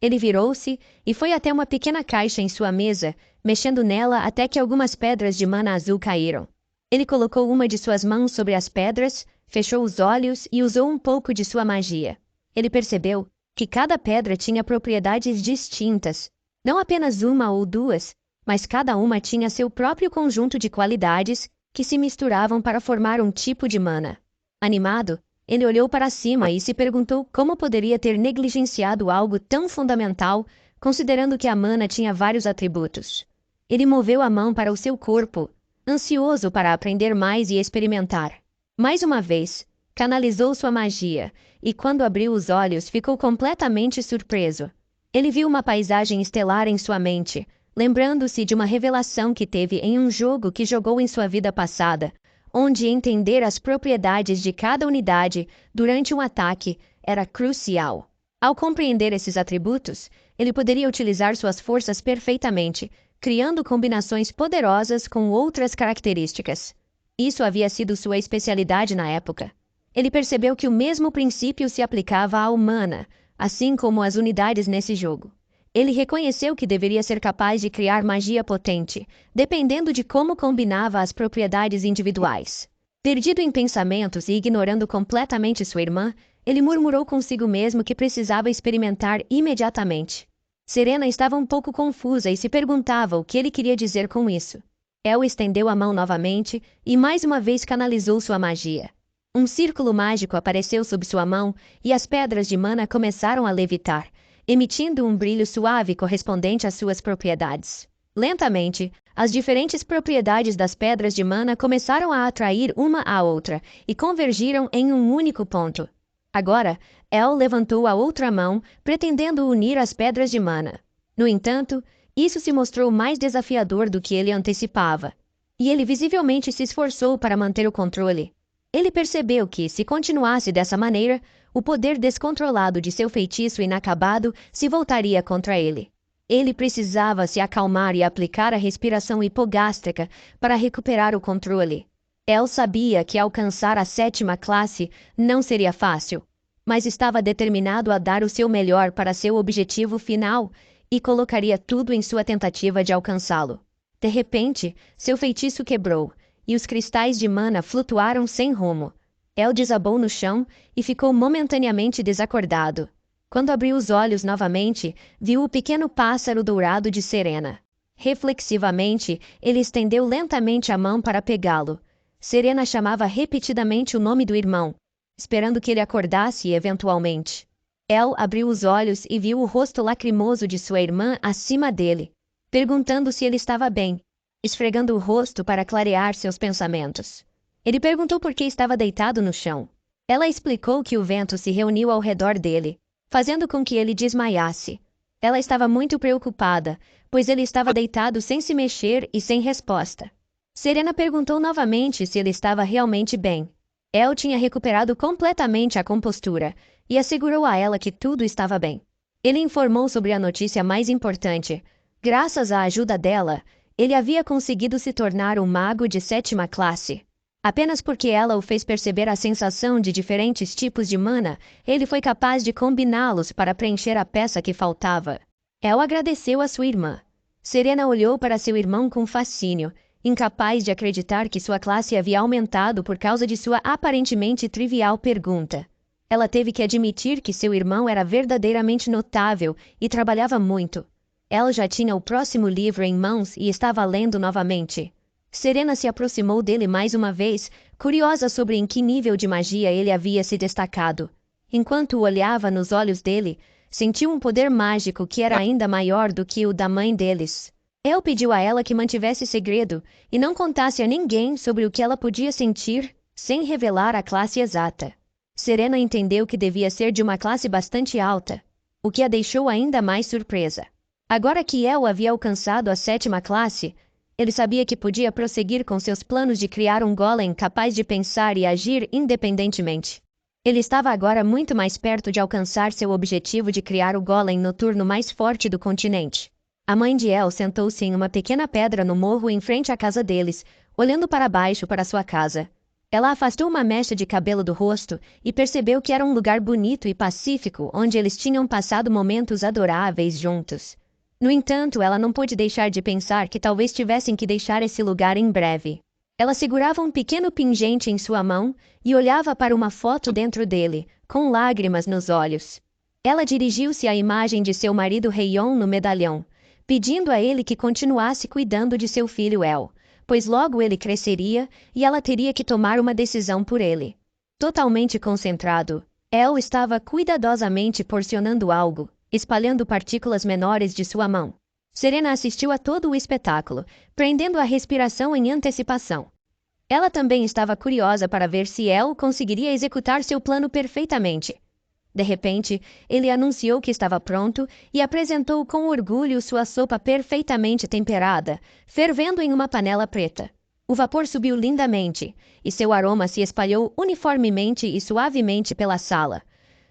Ele virou-se e foi até uma pequena caixa em sua mesa, mexendo nela até que algumas pedras de mana azul caíram. Ele colocou uma de suas mãos sobre as pedras, fechou os olhos e usou um pouco de sua magia. Ele percebeu que cada pedra tinha propriedades distintas, não apenas uma ou duas, mas cada uma tinha seu próprio conjunto de qualidades que se misturavam para formar um tipo de mana. Animado, ele olhou para cima e se perguntou como poderia ter negligenciado algo tão fundamental, considerando que a mana tinha vários atributos. Ele moveu a mão para o seu corpo, ansioso para aprender mais e experimentar. Mais uma vez, canalizou sua magia, e quando abriu os olhos ficou completamente surpreso. Ele viu uma paisagem estelar em sua mente, lembrando-se de uma revelação que teve em um jogo que jogou em sua vida passada, onde entender as propriedades de cada unidade durante um ataque era crucial. Ao compreender esses atributos, ele poderia utilizar suas forças perfeitamente, criando combinações poderosas com outras características. Isso havia sido sua especialidade na época. Ele percebeu que o mesmo princípio se aplicava à humana, assim como às unidades nesse jogo. Ele reconheceu que deveria ser capaz de criar magia potente, dependendo de como combinava as propriedades individuais. Perdido em pensamentos e ignorando completamente sua irmã, ele murmurou consigo mesmo que precisava experimentar imediatamente. Serena estava um pouco confusa e se perguntava o que ele queria dizer com isso. El estendeu a mão novamente e mais uma vez canalizou sua magia. Um círculo mágico apareceu sob sua mão e as pedras de mana começaram a levitar, emitindo um brilho suave correspondente às suas propriedades. Lentamente, as diferentes propriedades das pedras de mana começaram a atrair uma à outra e convergiram em um único ponto. Agora, El levantou a outra mão, pretendendo unir as pedras de mana. No entanto, isso se mostrou mais desafiador do que ele antecipava, e ele visivelmente se esforçou para manter o controle. Ele percebeu que, se continuasse dessa maneira, o poder descontrolado de seu feitiço inacabado se voltaria contra ele. Ele precisava se acalmar e aplicar a respiração hipogástrica para recuperar o controle. El sabia que alcançar a 7ª classe não seria fácil, mas estava determinado a dar o seu melhor para seu objetivo final e colocaria tudo em sua tentativa de alcançá-lo. De repente, seu feitiço quebrou, e os cristais de mana flutuaram sem rumo. El desabou no chão e ficou momentaneamente desacordado. Quando abriu os olhos novamente, viu o pequeno pássaro dourado de Serena. Reflexivamente, ele estendeu lentamente a mão para pegá-lo. Serena chamava repetidamente o nome do irmão, esperando que ele acordasse eventualmente. El abriu os olhos e viu o rosto lacrimoso de sua irmã acima dele, perguntando se ele estava bem, esfregando o rosto para clarear seus pensamentos. Ele perguntou por que estava deitado no chão. Ela explicou que o vento se reuniu ao redor dele, fazendo com que ele desmaiasse. Ela estava muito preocupada, pois ele estava deitado sem se mexer e sem resposta. Serena perguntou novamente se ele estava realmente bem. El tinha recuperado completamente a compostura e assegurou a ela que tudo estava bem. Ele informou sobre a notícia mais importante. Graças à ajuda dela, ele havia conseguido se tornar um mago de 7ª classe. Apenas porque ela o fez perceber a sensação de diferentes tipos de mana, ele foi capaz de combiná-los para preencher a peça que faltava. El agradeceu a sua irmã. Serena olhou para seu irmão com fascínio, incapaz de acreditar que sua classe havia aumentado por causa de sua aparentemente trivial pergunta. Ela teve que admitir que seu irmão era verdadeiramente notável e trabalhava muito. Ela já tinha o próximo livro em mãos e estava lendo novamente. Serena se aproximou dele mais uma vez, curiosa sobre em que nível de magia ele havia se destacado. Enquanto olhava nos olhos dele, sentiu um poder mágico que era ainda maior do que o da mãe deles. El pediu a ela que mantivesse segredo e não contasse a ninguém sobre o que ela podia sentir, sem revelar a classe exata. Serena entendeu que devia ser de uma classe bastante alta, o que a deixou ainda mais surpresa. Agora que El havia alcançado a 7ª classe, ele sabia que podia prosseguir com seus planos de criar um golem capaz de pensar e agir independentemente. Ele estava agora muito mais perto de alcançar seu objetivo de criar o golem noturno mais forte do continente. A mãe de El sentou-se em uma pequena pedra no morro em frente à casa deles, olhando para baixo para sua casa. Ela afastou uma mecha de cabelo do rosto e percebeu que era um lugar bonito e pacífico onde eles tinham passado momentos adoráveis juntos. No entanto, ela não pôde deixar de pensar que talvez tivessem que deixar esse lugar em breve. Ela segurava um pequeno pingente em sua mão e olhava para uma foto dentro dele, com lágrimas nos olhos. Ela dirigiu-se à imagem de seu marido Rayon no medalhão, pedindo a ele que continuasse cuidando de seu filho El, pois logo ele cresceria e ela teria que tomar uma decisão por ele. Totalmente concentrado, El estava cuidadosamente porcionando algo, espalhando partículas menores de sua mão. Serena assistiu a todo o espetáculo, prendendo a respiração em antecipação. Ela também estava curiosa para ver se El conseguiria executar seu plano perfeitamente. De repente, ele anunciou que estava pronto e apresentou com orgulho sua sopa perfeitamente temperada, fervendo em uma panela preta. O vapor subiu lindamente, e seu aroma se espalhou uniformemente e suavemente pela sala.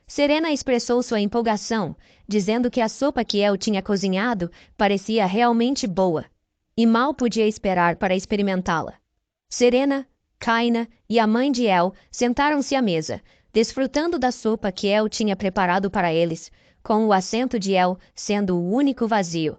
Serena expressou sua empolgação, dizendo que a sopa que El tinha cozinhado parecia realmente boa, e mal podia esperar para experimentá-la. Serena, Kaina e a mãe de El sentaram-se à mesa, desfrutando da sopa que El tinha preparado para eles, com o assento de El sendo o único vazio.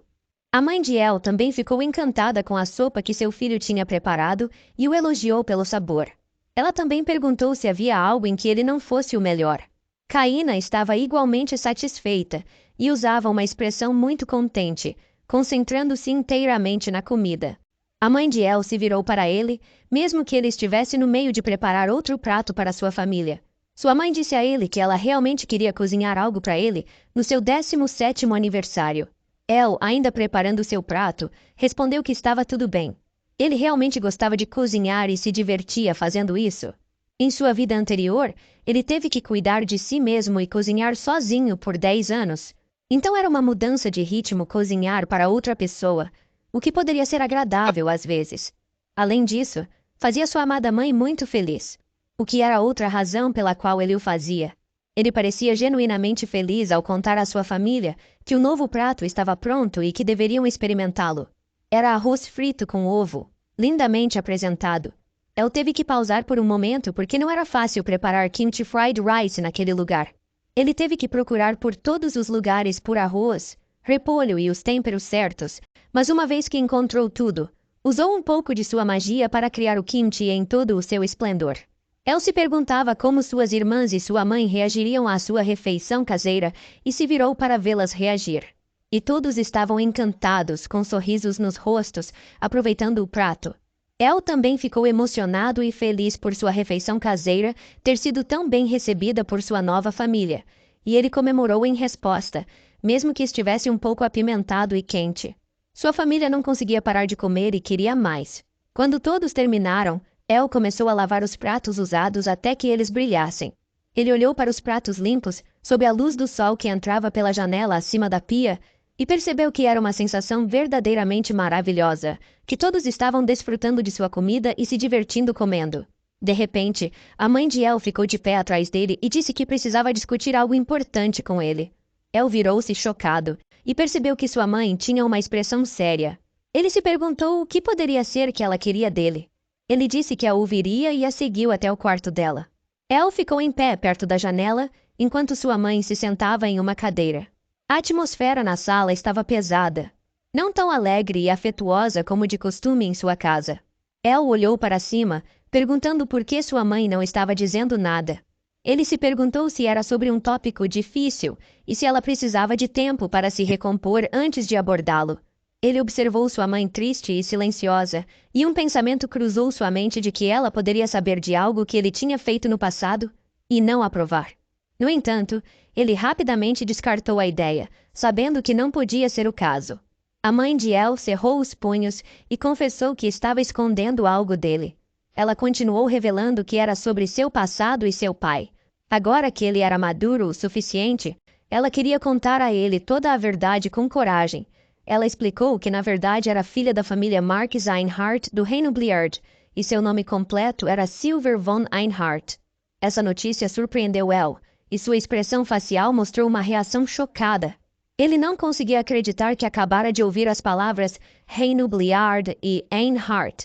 A mãe de El também ficou encantada com a sopa que seu filho tinha preparado e o elogiou pelo sabor. Ela também perguntou se havia algo em que ele não fosse o melhor. Kaina estava igualmente satisfeita e usava uma expressão muito contente, concentrando-se inteiramente na comida. A mãe de El se virou para ele, mesmo que ele estivesse no meio de preparar outro prato para sua família. Sua mãe disse a ele que ela realmente queria cozinhar algo para ele no seu 17º aniversário. El, ainda preparando seu prato, respondeu que estava tudo bem. Ele realmente gostava de cozinhar e se divertia fazendo isso. Em sua vida anterior, ele teve que cuidar de si mesmo e cozinhar sozinho por 10 anos. Então era uma mudança de ritmo cozinhar para outra pessoa, o que poderia ser agradável às vezes. Além disso, fazia sua amada mãe muito feliz, o que era outra razão pela qual ele o fazia. Ele parecia genuinamente feliz ao contar à sua família que o novo prato estava pronto e que deveriam experimentá-lo. Era arroz frito com ovo, lindamente apresentado. El teve que pausar por um momento porque não era fácil preparar kimchi fried rice naquele lugar. Ele teve que procurar por todos os lugares por arroz, repolho e os temperos certos, mas uma vez que encontrou tudo, usou um pouco de sua magia para criar o kimchi em todo o seu esplendor. El se perguntava como suas irmãs e sua mãe reagiriam à sua refeição caseira e se virou para vê-las reagir. E todos estavam encantados, com sorrisos nos rostos, aproveitando o prato. El também ficou emocionado e feliz por sua refeição caseira ter sido tão bem recebida por sua nova família, e ele comemorou em resposta, mesmo que estivesse um pouco apimentado e quente. Sua família não conseguia parar de comer e queria mais. Quando todos terminaram, El começou a lavar os pratos usados até que eles brilhassem. Ele olhou para os pratos limpos, sob a luz do sol que entrava pela janela acima da pia, e percebeu que era uma sensação verdadeiramente maravilhosa, que todos estavam desfrutando de sua comida e se divertindo comendo. De repente, a mãe de El ficou de pé atrás dele e disse que precisava discutir algo importante com ele. El virou-se chocado e percebeu que sua mãe tinha uma expressão séria. Ele se perguntou o que poderia ser que ela queria dele. Ele disse que a ouviria e a seguiu até o quarto dela. El ficou em pé perto da janela, enquanto sua mãe se sentava em uma cadeira. A atmosfera na sala estava pesada, não tão alegre e afetuosa como de costume em sua casa. El olhou para cima, perguntando por que sua mãe não estava dizendo nada. Ele se perguntou se era sobre um tópico difícil e se ela precisava de tempo para se recompor antes de abordá-lo. Ele observou sua mãe triste e silenciosa, e um pensamento cruzou sua mente de que ela poderia saber de algo que ele tinha feito no passado e não aprovar. No entanto, ele rapidamente descartou a ideia, sabendo que não podia ser o caso. A mãe de El cerrou os punhos e confessou que estava escondendo algo dele. Ela continuou revelando que era sobre seu passado e seu pai. Agora que ele era maduro o suficiente, ela queria contar a ele toda a verdade com coragem. Ela explicou que na verdade era filha da família Marques Einhart do Reino Bliard, e seu nome completo era Silver von Einhart. Essa notícia surpreendeu El, e sua expressão facial mostrou uma reação chocada. Ele não conseguia acreditar que acabara de ouvir as palavras Reino Bliard e Einhart.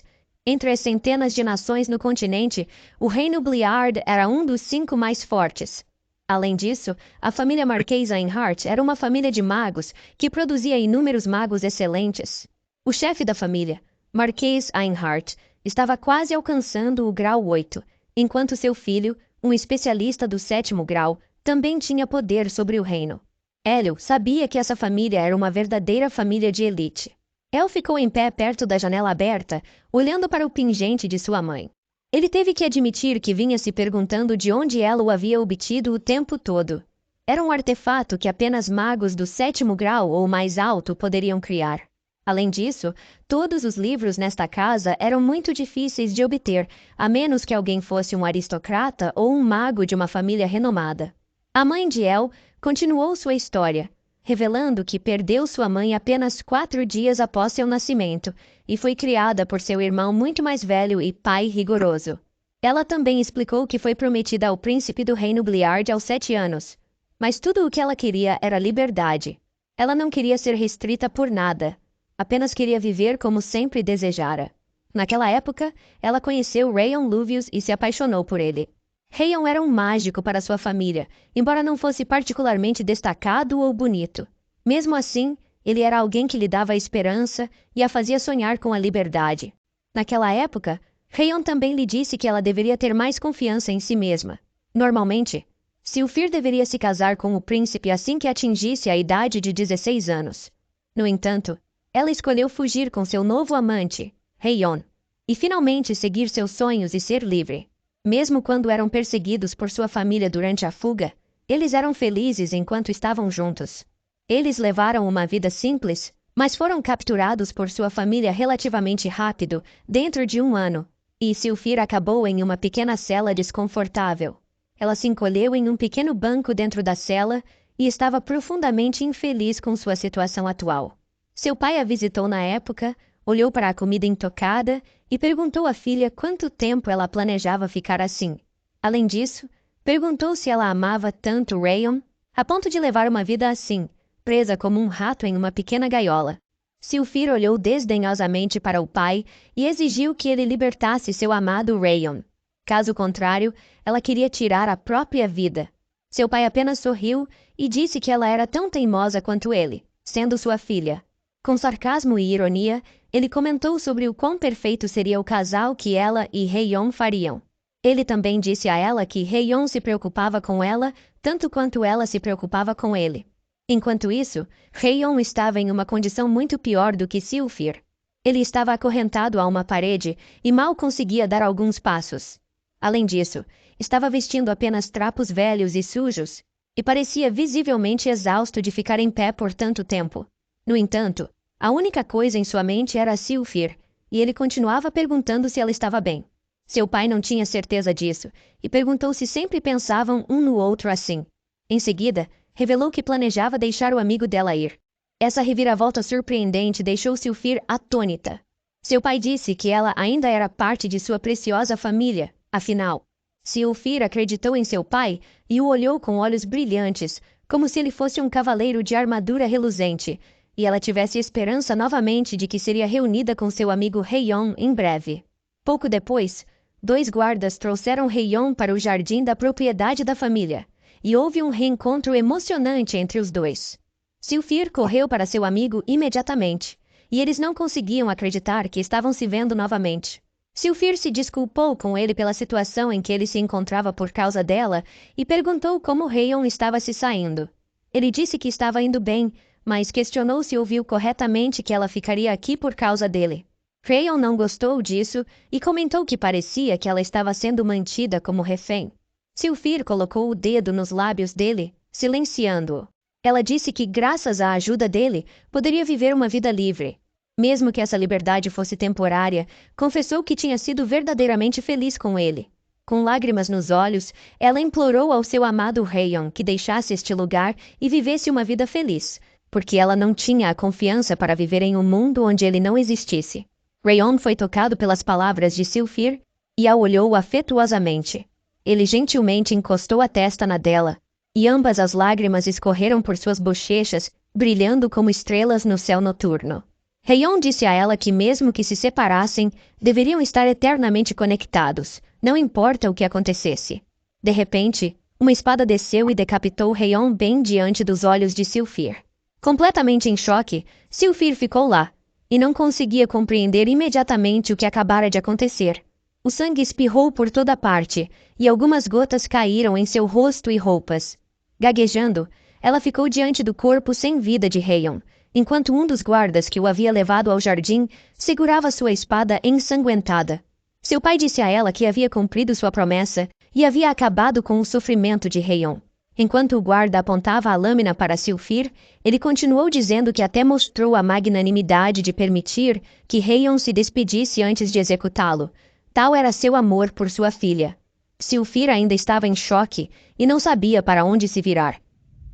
Entre as centenas de nações no continente, o reino Bliard era um dos 5 mais fortes. Além disso, a família Marquês Einhart era uma família de magos que produzia inúmeros magos excelentes. O chefe da família, Marquês Einhart, estava quase alcançando o grau 8, enquanto seu filho, um especialista do 7º grau, também tinha poder sobre o reino. Hélio sabia que essa família era uma verdadeira família de elite. El ficou em pé perto da janela aberta, olhando para o pingente de sua mãe. Ele teve que admitir que vinha se perguntando de onde ela o havia obtido o tempo todo. Era um artefato que apenas magos do 7º grau ou mais alto poderiam criar. Além disso, todos os livros nesta casa eram muito difíceis de obter, a menos que alguém fosse um aristocrata ou um mago de uma família renomada. A mãe de El continuou sua história, revelando que perdeu sua mãe apenas 4 dias após seu nascimento e foi criada por seu irmão muito mais velho e pai rigoroso. Ela também explicou que foi prometida ao príncipe do reino Bliard aos 7 anos, mas tudo o que ela queria era liberdade. Ela não queria ser restrita por nada, apenas queria viver como sempre desejara. Naquela época, ela conheceu Rayon Luvius e se apaixonou por ele. Rayon era um mágico para sua família, embora não fosse particularmente destacado ou bonito. Mesmo assim, ele era alguém que lhe dava esperança e a fazia sonhar com a liberdade. Naquela época, Rayon também lhe disse que ela deveria ter mais confiança em si mesma. Normalmente, Silfir deveria se casar com o príncipe assim que atingisse a idade de 16 anos. No entanto, ela escolheu fugir com seu novo amante, Rayon, e finalmente seguir seus sonhos e ser livre. Mesmo quando eram perseguidos por sua família durante a fuga, eles eram felizes enquanto estavam juntos. Eles levaram uma vida simples, mas foram capturados por sua família relativamente rápido, dentro de 1 ano, e Silfir acabou em uma pequena cela desconfortável. Ela se encolheu em um pequeno banco dentro da cela e estava profundamente infeliz com sua situação atual. Seu pai a visitou na época, olhou para a comida intocada e perguntou à filha quanto tempo ela planejava ficar assim. Além disso, perguntou se ela amava tanto Rayon, a ponto de levar uma vida assim, presa como um rato em uma pequena gaiola. Silfir olhou desdenhosamente para o pai e exigiu que ele libertasse seu amado Rayon. Caso contrário, ela queria tirar a própria vida. Seu pai apenas sorriu e disse que ela era tão teimosa quanto ele, sendo sua filha. Com sarcasmo e ironia, ele comentou sobre o quão perfeito seria o casal que ela e Rayon fariam. Ele também disse a ela que Rayon se preocupava com ela tanto quanto ela se preocupava com ele. Enquanto isso, Rayon estava em uma condição muito pior do que Silfir. Ele estava acorrentado a uma parede e mal conseguia dar alguns passos. Além disso, estava vestindo apenas trapos velhos e sujos, e parecia visivelmente exausto de ficar em pé por tanto tempo. No entanto, a única coisa em sua mente era Silfir, e ele continuava perguntando se ela estava bem. Seu pai não tinha certeza disso, e perguntou se sempre pensavam um no outro assim. Em seguida, revelou que planejava deixar o amigo dela ir. Essa reviravolta surpreendente deixou Silfir atônita. Seu pai disse que ela ainda era parte de sua preciosa família, afinal. Silfir acreditou em seu pai e o olhou com olhos brilhantes, como se ele fosse um cavaleiro de armadura reluzente, e ela tivesse esperança novamente de que seria reunida com seu amigo Rayon em breve. Pouco depois, 2 guardas trouxeram Rayon para o jardim da propriedade da família, e houve um reencontro emocionante entre os dois. Silfir correu para seu amigo imediatamente, e eles não conseguiam acreditar que estavam se vendo novamente. Silfir se desculpou com ele pela situação em que ele se encontrava por causa dela e perguntou como Rayon estava se saindo. Ele disse que estava indo bem, mas questionou se ouviu corretamente que ela ficaria aqui por causa dele. Rayon não gostou disso e comentou que parecia que ela estava sendo mantida como refém. Silfir colocou o dedo nos lábios dele, silenciando-o. Ela disse que, graças à ajuda dele, poderia viver uma vida livre. Mesmo que essa liberdade fosse temporária, confessou que tinha sido verdadeiramente feliz com ele. Com lágrimas nos olhos, ela implorou ao seu amado Rayon que deixasse este lugar e vivesse uma vida feliz, porque ela não tinha a confiança para viver em um mundo onde ele não existisse. Rayon foi tocado pelas palavras de Silfir e a olhou afetuosamente. Ele gentilmente encostou a testa na dela, e ambas as lágrimas escorreram por suas bochechas, brilhando como estrelas no céu noturno. Heion disse a ela que mesmo que se separassem, deveriam estar eternamente conectados, não importa o que acontecesse. De repente, uma espada desceu e decapitou Heion bem diante dos olhos de Sylphir. Completamente em choque, Sylphir ficou lá, e não conseguia compreender imediatamente o que acabara de acontecer. O sangue espirrou por toda parte, e algumas gotas caíram em seu rosto e roupas. Gaguejando, ela ficou diante do corpo sem vida de Heion, enquanto um dos guardas que o havia levado ao jardim segurava sua espada ensanguentada. Seu pai disse a ela que havia cumprido sua promessa e havia acabado com o sofrimento de Heion. Enquanto o guarda apontava a lâmina para Sylphir, ele continuou dizendo que até mostrou a magnanimidade de permitir que Heion se despedisse antes de executá-lo. Tal era seu amor por sua filha. Sylphir ainda estava em choque e não sabia para onde se virar.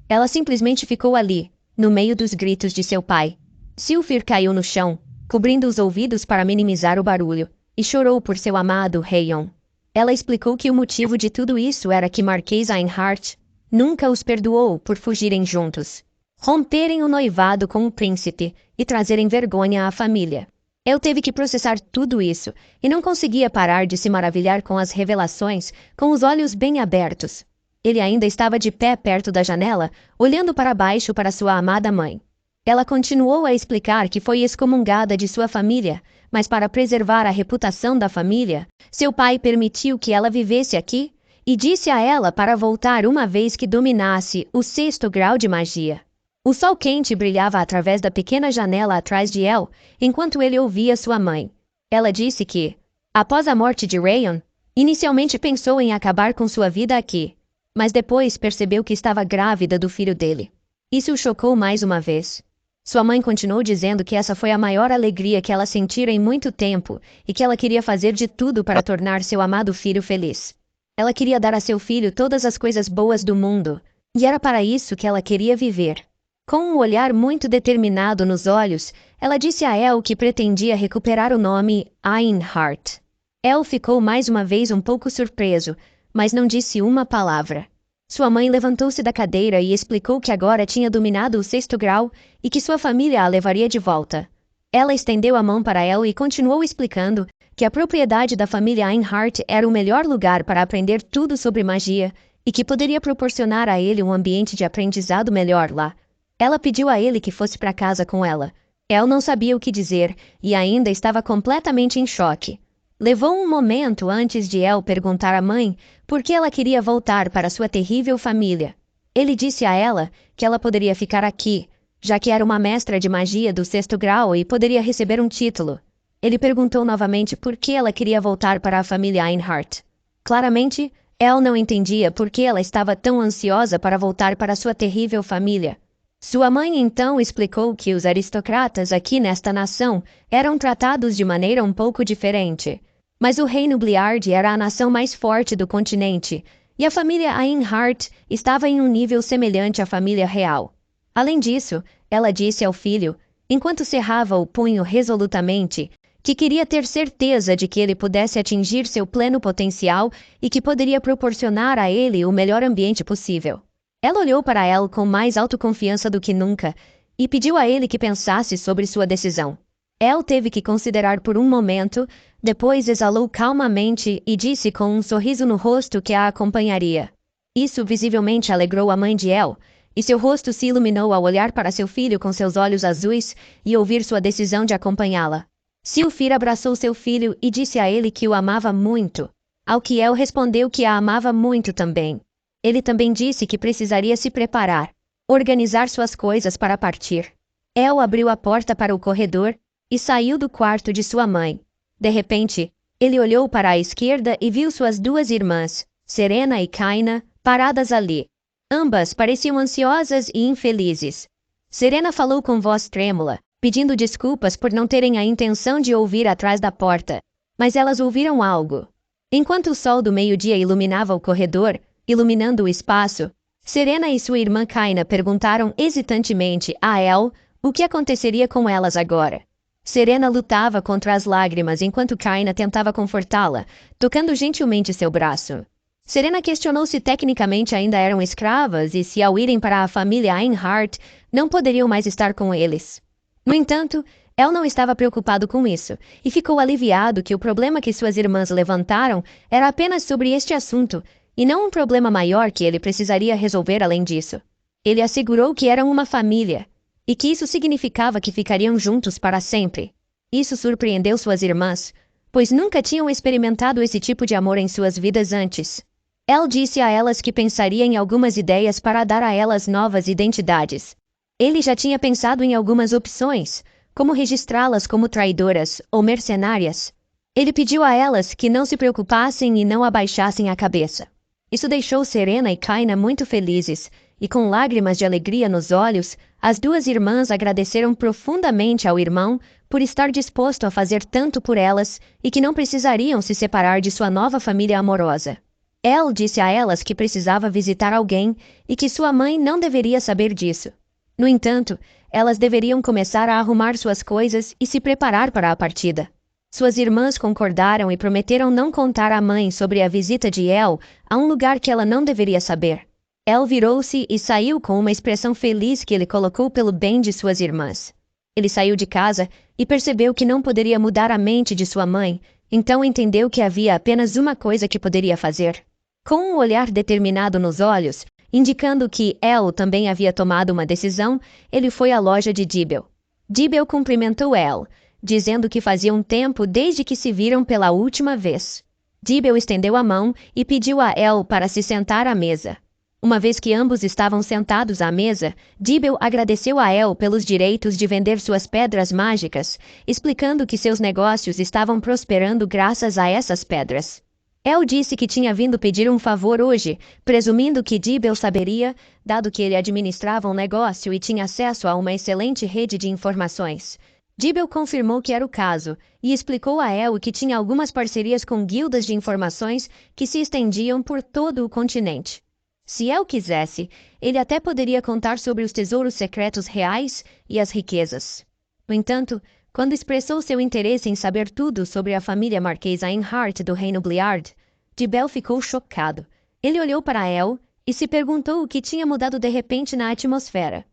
Ela simplesmente ficou ali, no meio dos gritos de seu pai. Sylphir caiu no chão, cobrindo os ouvidos para minimizar o barulho, e chorou por seu amado Heion. Ela explicou que o motivo de tudo isso era que Marquês Einhart nunca os perdoou por fugirem juntos, romperem o noivado com o príncipe e trazerem vergonha à família. Eu teve que processar tudo isso e não conseguia parar de se maravilhar com as revelações, com os olhos bem abertos. Ele ainda estava de pé perto da janela, olhando para baixo para sua amada mãe. Ela continuou a explicar que foi excomungada de sua família, mas para preservar a reputação da família, seu pai permitiu que ela vivesse aqui e disse a ela para voltar uma vez que dominasse o 6º grau de magia. O sol quente brilhava através da pequena janela atrás de El, enquanto ele ouvia sua mãe. Ela disse que, após a morte de Rayon, inicialmente pensou em acabar com sua vida aqui, mas depois percebeu que estava grávida do filho dele. Isso o chocou mais uma vez. Sua mãe continuou dizendo que essa foi a maior alegria que ela sentira em muito tempo e que ela queria fazer de tudo para tornar seu amado filho feliz. Ela queria dar a seu filho todas as coisas boas do mundo, e era para isso que ela queria viver. Com um olhar muito determinado nos olhos, ela disse a El que pretendia recuperar o nome Einhart. El ficou mais uma vez um pouco surpreso, mas não disse uma palavra. Sua mãe levantou-se da cadeira e explicou que agora tinha dominado o 6º grau e que sua família a levaria de volta. Ela estendeu a mão para El e continuou explicando que a propriedade da família Einhart era o melhor lugar para aprender tudo sobre magia e que poderia proporcionar a ele um ambiente de aprendizado melhor lá. Ela pediu a ele que fosse para casa com ela. El não sabia o que dizer e ainda estava completamente em choque. Levou um momento antes de El perguntar à mãe por que ela queria voltar para sua terrível família. Ele disse a ela que ela poderia ficar aqui, já que era uma mestra de magia do 6º grau e poderia receber um título. Ele perguntou novamente por que ela queria voltar para a família Einhart. Claramente, El não entendia por que ela estava tão ansiosa para voltar para sua terrível família. Sua mãe então explicou que os aristocratas aqui nesta nação eram tratados de maneira um pouco diferente. Mas o reino Bliard era a nação mais forte do continente, e a família Einhart estava em um nível semelhante à família real. Além disso, ela disse ao filho, enquanto cerrava o punho resolutamente, que queria ter certeza de que ele pudesse atingir seu pleno potencial e que poderia proporcionar a ele o melhor ambiente possível. Ela olhou para El com mais autoconfiança do que nunca e pediu a ele que pensasse sobre sua decisão. El teve que considerar por um momento, depois exalou calmamente e disse com um sorriso no rosto que a acompanharia. Isso visivelmente alegrou a mãe de El, e seu rosto se iluminou ao olhar para seu filho com seus olhos azuis e ouvir sua decisão de acompanhá-la. Sylphir abraçou seu filho e disse a ele que o amava muito, ao que El respondeu que a amava muito também. Ele também disse que precisaria se preparar, organizar suas coisas para partir. El abriu a porta para o corredor e saiu do quarto de sua mãe. De repente, ele olhou para a esquerda e viu suas duas irmãs, Serena e Kaina, paradas ali. Ambas pareciam ansiosas e infelizes. Serena falou com voz trêmula, pedindo desculpas por não terem a intenção de ouvir atrás da porta, mas elas ouviram algo. Enquanto o sol do meio-dia iluminava o corredor, iluminando o espaço, Serena e sua irmã Kaina perguntaram hesitantemente a El o que aconteceria com elas agora. Serena lutava contra as lágrimas enquanto Kaina tentava confortá-la, tocando gentilmente seu braço. Serena questionou se tecnicamente ainda eram escravas e se ao irem para a família Einhart não poderiam mais estar com eles. No entanto, El não estava preocupado com isso, e ficou aliviado que o problema que suas irmãs levantaram era apenas sobre este assunto, e não um problema maior que ele precisaria resolver além disso. Ele assegurou que eram uma família, e que isso significava que ficariam juntos para sempre. Isso surpreendeu suas irmãs, pois nunca tinham experimentado esse tipo de amor em suas vidas antes. El disse a elas que pensaria em algumas ideias para dar a elas novas identidades. Ele já tinha pensado em algumas opções, como registrá-las como traidoras ou mercenárias. Ele pediu a elas que não se preocupassem e não abaixassem a cabeça. Isso deixou Serena e Kaina muito felizes, e com lágrimas de alegria nos olhos, as duas irmãs agradeceram profundamente ao irmão por estar disposto a fazer tanto por elas e que não precisariam se separar de sua nova família amorosa. El disse a elas que precisava visitar alguém e que sua mãe não deveria saber disso. No entanto, elas deveriam começar a arrumar suas coisas e se preparar para a partida. Suas irmãs concordaram e prometeram não contar à mãe sobre a visita de El a um lugar que ela não deveria saber. El virou-se e saiu com uma expressão feliz que ele colocou pelo bem de suas irmãs. Ele saiu de casa e percebeu que não poderia mudar a mente de sua mãe, então entendeu que havia apenas uma coisa que poderia fazer. Com um olhar determinado nos olhos, indicando que El também havia tomado uma decisão, ele foi à loja de Dibble. Dibble cumprimentou El, dizendo que fazia um tempo desde que se viram pela última vez. Dibble estendeu a mão e pediu a El para se sentar à mesa. Uma vez que ambos estavam sentados à mesa, Dibble agradeceu a El pelos direitos de vender suas pedras mágicas, explicando que seus negócios estavam prosperando graças a essas pedras. El disse que tinha vindo pedir um favor hoje, presumindo que Dibble saberia, dado que ele administrava um negócio e tinha acesso a uma excelente rede de informações. Dibble confirmou que era o caso, e explicou a El que tinha algumas parcerias com guildas de informações que se estendiam por todo o continente. Se El quisesse, ele até poderia contar sobre os tesouros secretos reais e as riquezas. No entanto, quando expressou seu interesse em saber tudo sobre a família Marquês Einhart do Reino Bliard, Dibble ficou chocado. Ele olhou para El e se perguntou o que tinha mudado de repente na atmosfera.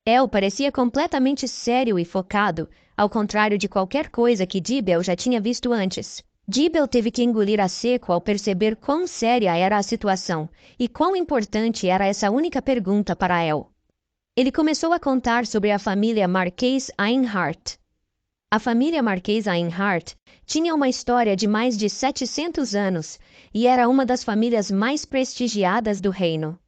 El parecia completamente sério e focado, ao contrário de qualquer coisa que Dibble já tinha visto antes. Dibble teve que engolir a seco ao perceber quão séria era a situação e quão importante era essa única pergunta para El. Ele começou a contar sobre a família Marquês Einhart. A família Marquês Einhart tinha uma história de mais de 700 anos e era uma das famílias mais prestigiadas do reino.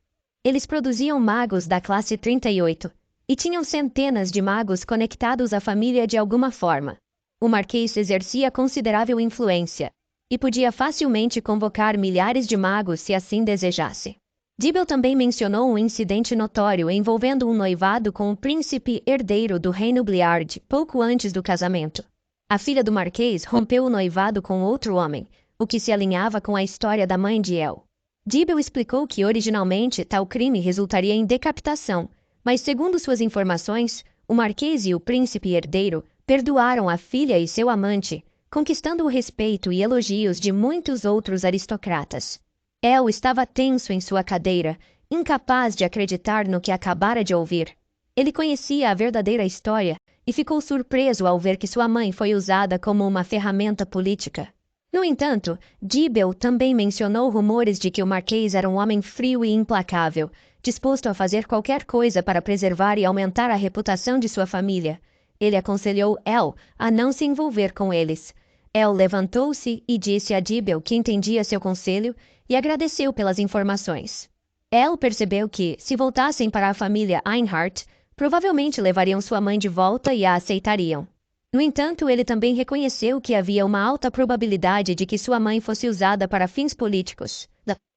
Eles produziam magos da classe 38 e tinham centenas de magos conectados à família de alguma forma. O Marquês exercia considerável influência e podia facilmente convocar milhares de magos se assim desejasse. Dibble também mencionou um incidente notório envolvendo um noivado com o príncipe herdeiro do Reino Bliard pouco antes do casamento. A filha do Marquês rompeu o noivado com outro homem, o que se alinhava com a história da mãe de El. Dibble explicou que originalmente tal crime resultaria em decapitação, mas segundo suas informações, o Marquês e o príncipe herdeiro perdoaram a filha e seu amante, conquistando o respeito e elogios de muitos outros aristocratas. El estava tenso em sua cadeira, incapaz de acreditar no que acabara de ouvir. Ele conhecia a verdadeira história e ficou surpreso ao ver que sua mãe foi usada como uma ferramenta política. No entanto, Dibble também mencionou rumores de que o Marquês era um homem frio e implacável, disposto a fazer qualquer coisa para preservar e aumentar a reputação de sua família. Ele aconselhou El a não se envolver com eles. El levantou-se e disse a Dibble que entendia seu conselho e agradeceu pelas informações. El percebeu que, se voltassem para a família Einhart, provavelmente levariam sua mãe de volta e a aceitariam. No entanto, ele também reconheceu que havia uma alta probabilidade de que sua mãe fosse usada para fins políticos.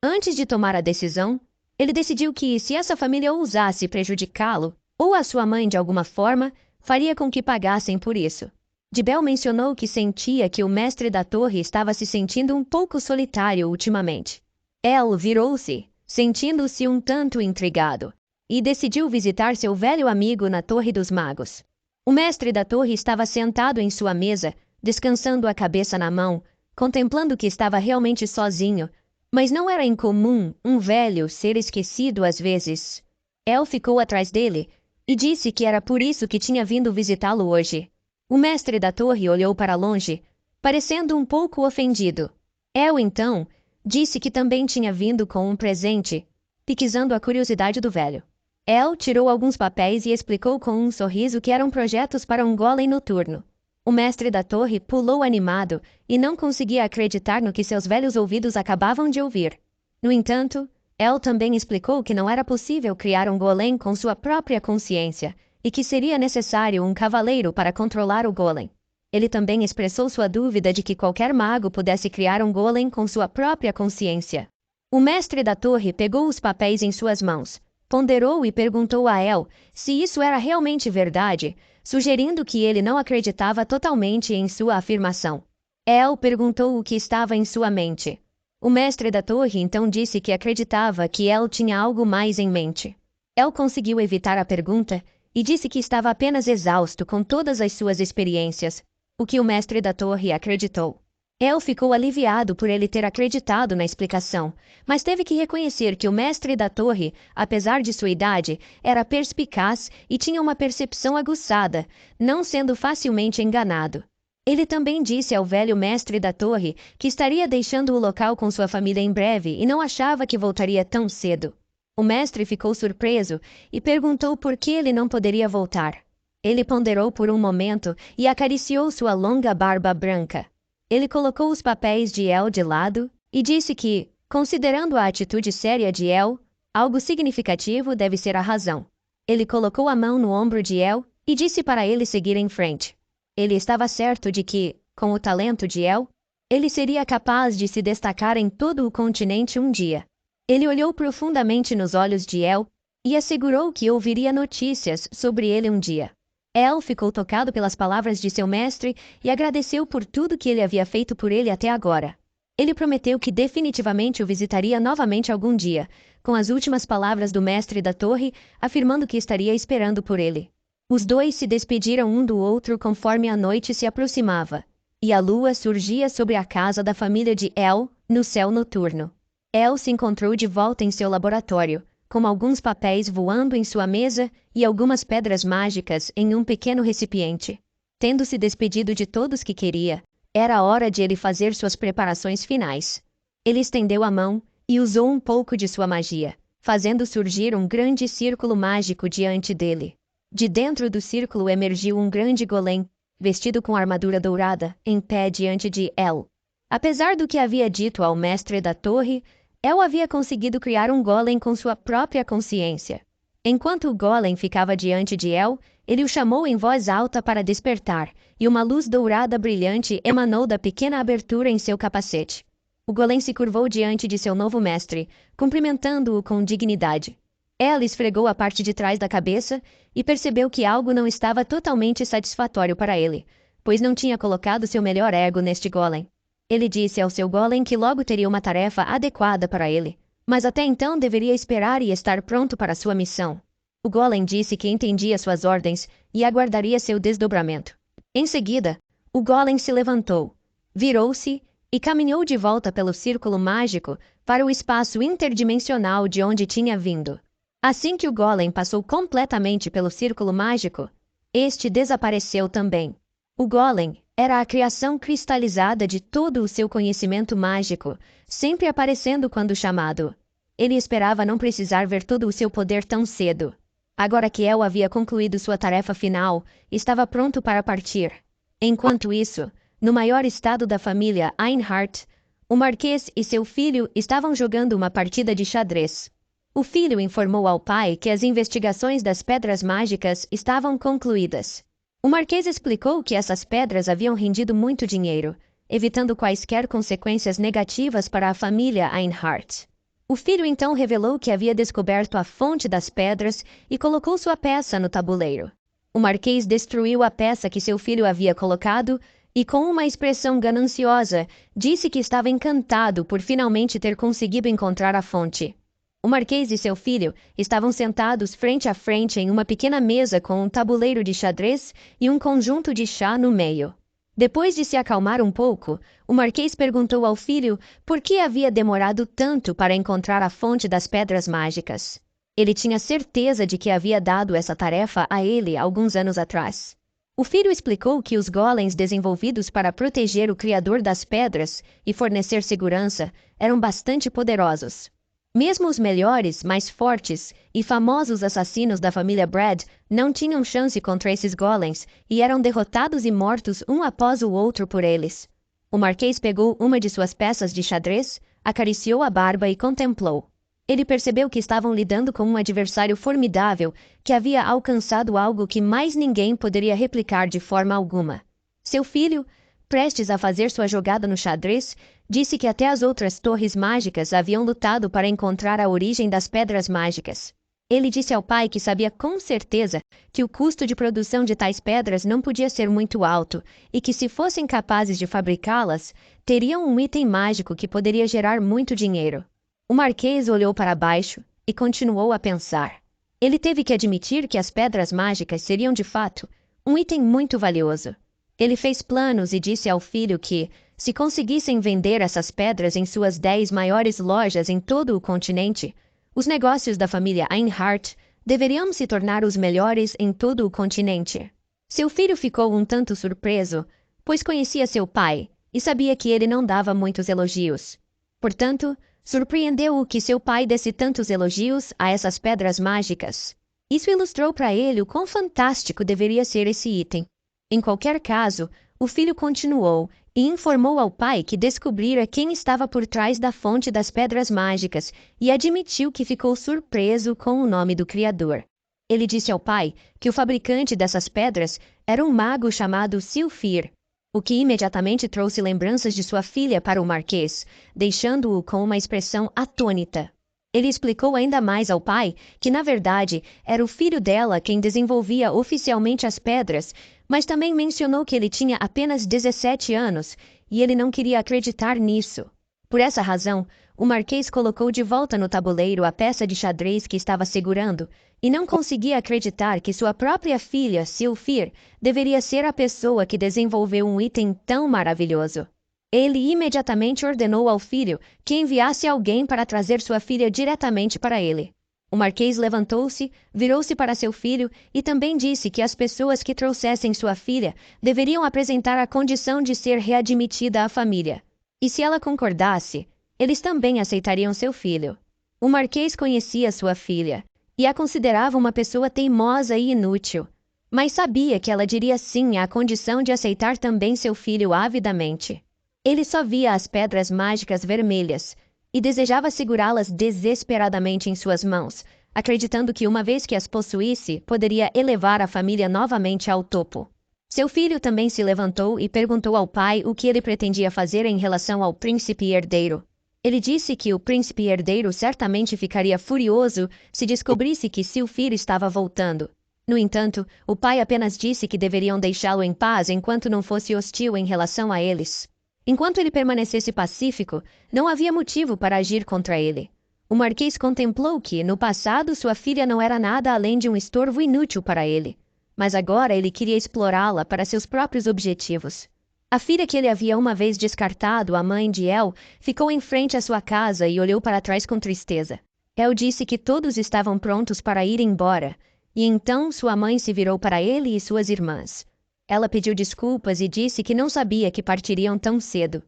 Antes de tomar a decisão, ele decidiu que, se essa família ousasse prejudicá-lo, ou a sua mãe de alguma forma, faria com que pagassem por isso. Dibble mencionou que sentia que o mestre da torre estava se sentindo um pouco solitário ultimamente. El virou-se, sentindo-se um tanto intrigado, e decidiu visitar seu velho amigo na Torre dos Magos. O mestre da torre estava sentado em sua mesa, descansando a cabeça na mão, contemplando que estava realmente sozinho, mas não era incomum um velho ser esquecido às vezes. El ficou atrás dele e disse que era por isso que tinha vindo visitá-lo hoje. O mestre da torre olhou para longe, parecendo um pouco ofendido. El, então, disse que também tinha vindo com um presente, piquizando a curiosidade do velho. El tirou alguns papéis e explicou com um sorriso que eram projetos para um golem noturno. O mestre da torre pulou animado e não conseguia acreditar no que seus velhos ouvidos acabavam de ouvir. No entanto, El também explicou que não era possível criar um golem com sua própria consciência e que seria necessário um cavaleiro para controlar o golem. Ele também expressou sua dúvida de que qualquer mago pudesse criar um golem com sua própria consciência. O mestre da torre pegou os papéis em suas mãos, ponderou e perguntou a El se isso era realmente verdade, sugerindo que ele não acreditava totalmente em sua afirmação. El perguntou o que estava em sua mente. O mestre da torre então disse que acreditava que El tinha algo mais em mente. El conseguiu evitar a pergunta e disse que estava apenas exausto com todas as suas experiências, o que o mestre da torre acreditou. El ficou aliviado por ele ter acreditado na explicação, mas teve que reconhecer que o mestre da torre, apesar de sua idade, era perspicaz e tinha uma percepção aguçada, não sendo facilmente enganado. Ele também disse ao velho mestre da torre que estaria deixando o local com sua família em breve e não achava que voltaria tão cedo. O mestre ficou surpreso e perguntou por que ele não poderia voltar. Ele ponderou por um momento e acariciou sua longa barba branca. Ele colocou os papéis de El de lado e disse que, considerando a atitude séria de El, algo significativo deve ser a razão. Ele colocou a mão no ombro de El e disse para ele seguir em frente. Ele estava certo de que, com o talento de El, ele seria capaz de se destacar em todo o continente um dia. Ele olhou profundamente nos olhos de El e assegurou que ouviria notícias sobre ele um dia. El ficou tocado pelas palavras de seu mestre e agradeceu por tudo que ele havia feito por ele até agora. Ele prometeu que definitivamente o visitaria novamente algum dia, com as últimas palavras do mestre da torre, afirmando que estaria esperando por ele. Os dois se despediram um do outro conforme a noite se aproximava, e a lua surgia sobre a casa da família de El, no céu noturno. El se encontrou de volta em seu laboratório, com alguns papéis voando em sua mesa e algumas pedras mágicas em um pequeno recipiente. Tendo se despedido de todos que queria, era a hora de ele fazer suas preparações finais. Ele estendeu a mão e usou um pouco de sua magia, fazendo surgir um grande círculo mágico diante dele. De dentro do círculo emergiu um grande golem, vestido com armadura dourada, em pé diante de El. Apesar do que havia dito ao mestre da torre, El havia conseguido criar um golem com sua própria consciência. Enquanto o golem ficava diante de El, ele o chamou em voz alta para despertar, e uma luz dourada brilhante emanou da pequena abertura em seu capacete. O golem se curvou diante de seu novo mestre, cumprimentando-o com dignidade. El esfregou a parte de trás da cabeça e percebeu que algo não estava totalmente satisfatório para ele, pois não tinha colocado seu melhor ego neste golem. Ele disse ao seu golem que logo teria uma tarefa adequada para ele, mas até então deveria esperar e estar pronto para sua missão. O golem disse que entendia suas ordens e aguardaria seu desdobramento. Em seguida, o golem se levantou, virou-se e caminhou de volta pelo círculo mágico para o espaço interdimensional de onde tinha vindo. Assim que o golem passou completamente pelo círculo mágico, este desapareceu também. O golem era a criação cristalizada de todo o seu conhecimento mágico, sempre aparecendo quando chamado. Ele esperava não precisar ver todo o seu poder tão cedo. Agora que El havia concluído sua tarefa final, estava pronto para partir. Enquanto isso, no maior estado da família Einhart, o marquês e seu filho estavam jogando uma partida de xadrez. O filho informou ao pai que as investigações das pedras mágicas estavam concluídas. O marquês explicou que essas pedras haviam rendido muito dinheiro, evitando quaisquer consequências negativas para a família Einhart. O filho então revelou que havia descoberto a fonte das pedras e colocou sua peça no tabuleiro. O marquês destruiu a peça que seu filho havia colocado e, com uma expressão gananciosa, disse que estava encantado por finalmente ter conseguido encontrar a fonte. O marquês e seu filho estavam sentados frente a frente em uma pequena mesa com um tabuleiro de xadrez e um conjunto de chá no meio. Depois de se acalmar um pouco, o marquês perguntou ao filho por que havia demorado tanto para encontrar a fonte das pedras mágicas. Ele tinha certeza de que havia dado essa tarefa a ele alguns anos atrás. O filho explicou que os golems desenvolvidos para proteger o Criador das Pedras e fornecer segurança eram bastante poderosos. Mesmo os melhores, mais fortes e famosos assassinos da família Brad não tinham chance contra esses golems e eram derrotados e mortos um após o outro por eles. O Marquês pegou uma de suas peças de xadrez, acariciou a barba e contemplou. Ele percebeu que estavam lidando com um adversário formidável que havia alcançado algo que mais ninguém poderia replicar de forma alguma. Seu filho, prestes a fazer sua jogada no xadrez, disse que até as outras torres mágicas haviam lutado para encontrar a origem das pedras mágicas. Ele disse ao pai que sabia com certeza que o custo de produção de tais pedras não podia ser muito alto e que, se fossem capazes de fabricá-las, teriam um item mágico que poderia gerar muito dinheiro. O Marquês olhou para baixo e continuou a pensar. Ele teve que admitir que as pedras mágicas seriam, de fato, um item muito valioso. Ele fez planos e disse ao filho que, se conseguissem vender essas pedras em suas 10 maiores lojas em todo o continente, os negócios da família Einhardt deveriam se tornar os melhores em todo o continente. Seu filho ficou um tanto surpreso, pois conhecia seu pai e sabia que ele não dava muitos elogios. Portanto, surpreendeu-o que seu pai desse tantos elogios a essas pedras mágicas. Isso ilustrou para ele o quão fantástico deveria ser esse item. Em qualquer caso, o filho continuou e informou ao pai que descobrira quem estava por trás da fonte das pedras mágicas e admitiu que ficou surpreso com o nome do criador. Ele disse ao pai que o fabricante dessas pedras era um mago chamado Silfir, o que imediatamente trouxe lembranças de sua filha para o Marquês, deixando-o com uma expressão atônita. Ele explicou ainda mais ao pai que, na verdade, era o filho dela quem desenvolvia oficialmente as pedras, mas também mencionou que ele tinha apenas 17 anos e ele não queria acreditar nisso. Por essa razão, o Marquês colocou de volta no tabuleiro a peça de xadrez que estava segurando e não conseguia acreditar que sua própria filha, Silfir, deveria ser a pessoa que desenvolveu um item tão maravilhoso. Ele imediatamente ordenou ao filho que enviasse alguém para trazer sua filha diretamente para ele. O Marquês levantou-se, virou-se para seu filho e também disse que as pessoas que trouxessem sua filha deveriam apresentar a condição de ser readmitida à família. E se ela concordasse, eles também aceitariam seu filho. O Marquês conhecia sua filha e a considerava uma pessoa teimosa e inútil, mas sabia que ela diria sim à condição de aceitar também seu filho avidamente. Ele só via as pedras mágicas vermelhas e desejava segurá-las desesperadamente em suas mãos, acreditando que uma vez que as possuísse, poderia elevar a família novamente ao topo. Seu filho também se levantou e perguntou ao pai o que ele pretendia fazer em relação ao príncipe herdeiro. Ele disse que o príncipe herdeiro certamente ficaria furioso se descobrisse que Silfir estava voltando. No entanto, o pai apenas disse que deveriam deixá-lo em paz enquanto não fosse hostil em relação a eles. Enquanto ele permanecesse pacífico, não havia motivo para agir contra ele. O Marquês contemplou que, no passado, sua filha não era nada além de um estorvo inútil para ele. Mas agora ele queria explorá-la para seus próprios objetivos. A filha que ele havia uma vez descartado, a mãe de El, ficou em frente à sua casa e olhou para trás com tristeza. El disse que todos estavam prontos para ir embora, e então sua mãe se virou para ele e suas irmãs. Ela pediu desculpas e disse que não sabia que partiriam tão cedo.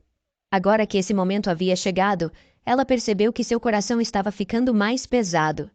Agora que esse momento havia chegado, ela percebeu que seu coração estava ficando mais pesado.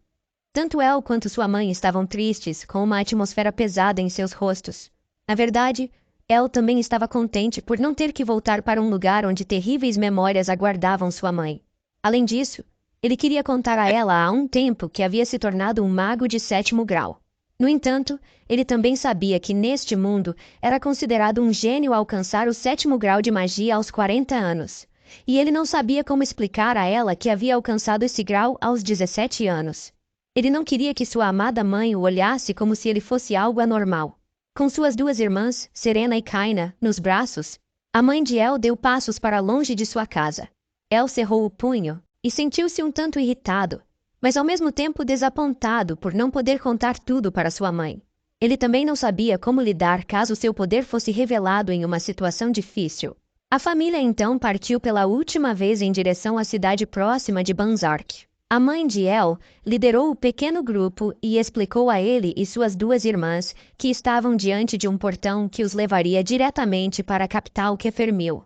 Tanto El quanto sua mãe estavam tristes, com uma atmosfera pesada em seus rostos. Na verdade, El também estava contente por não ter que voltar para um lugar onde terríveis memórias aguardavam sua mãe. Além disso, ele queria contar a ela há um tempo que havia se tornado um mago de 7º grau. No entanto, ele também sabia que neste mundo era considerado um gênio alcançar o 7º grau de magia aos 40 anos. E ele não sabia como explicar a ela que havia alcançado esse grau aos 17 anos. Ele não queria que sua amada mãe o olhasse como se ele fosse algo anormal. Com suas 2 irmãs, Serena e Kaina, nos braços, a mãe de El deu passos para longe de sua casa. El cerrou o punho e sentiu-se um tanto irritado, mas ao mesmo tempo desapontado por não poder contar tudo para sua mãe. Ele também não sabia como lidar caso seu poder fosse revelado em uma situação difícil. A família então partiu pela última vez em direção à cidade próxima de Banzark. A mãe de El liderou o pequeno grupo e explicou a ele e suas duas irmãs que estavam diante de um portão que os levaria diretamente para a capital Kefermil.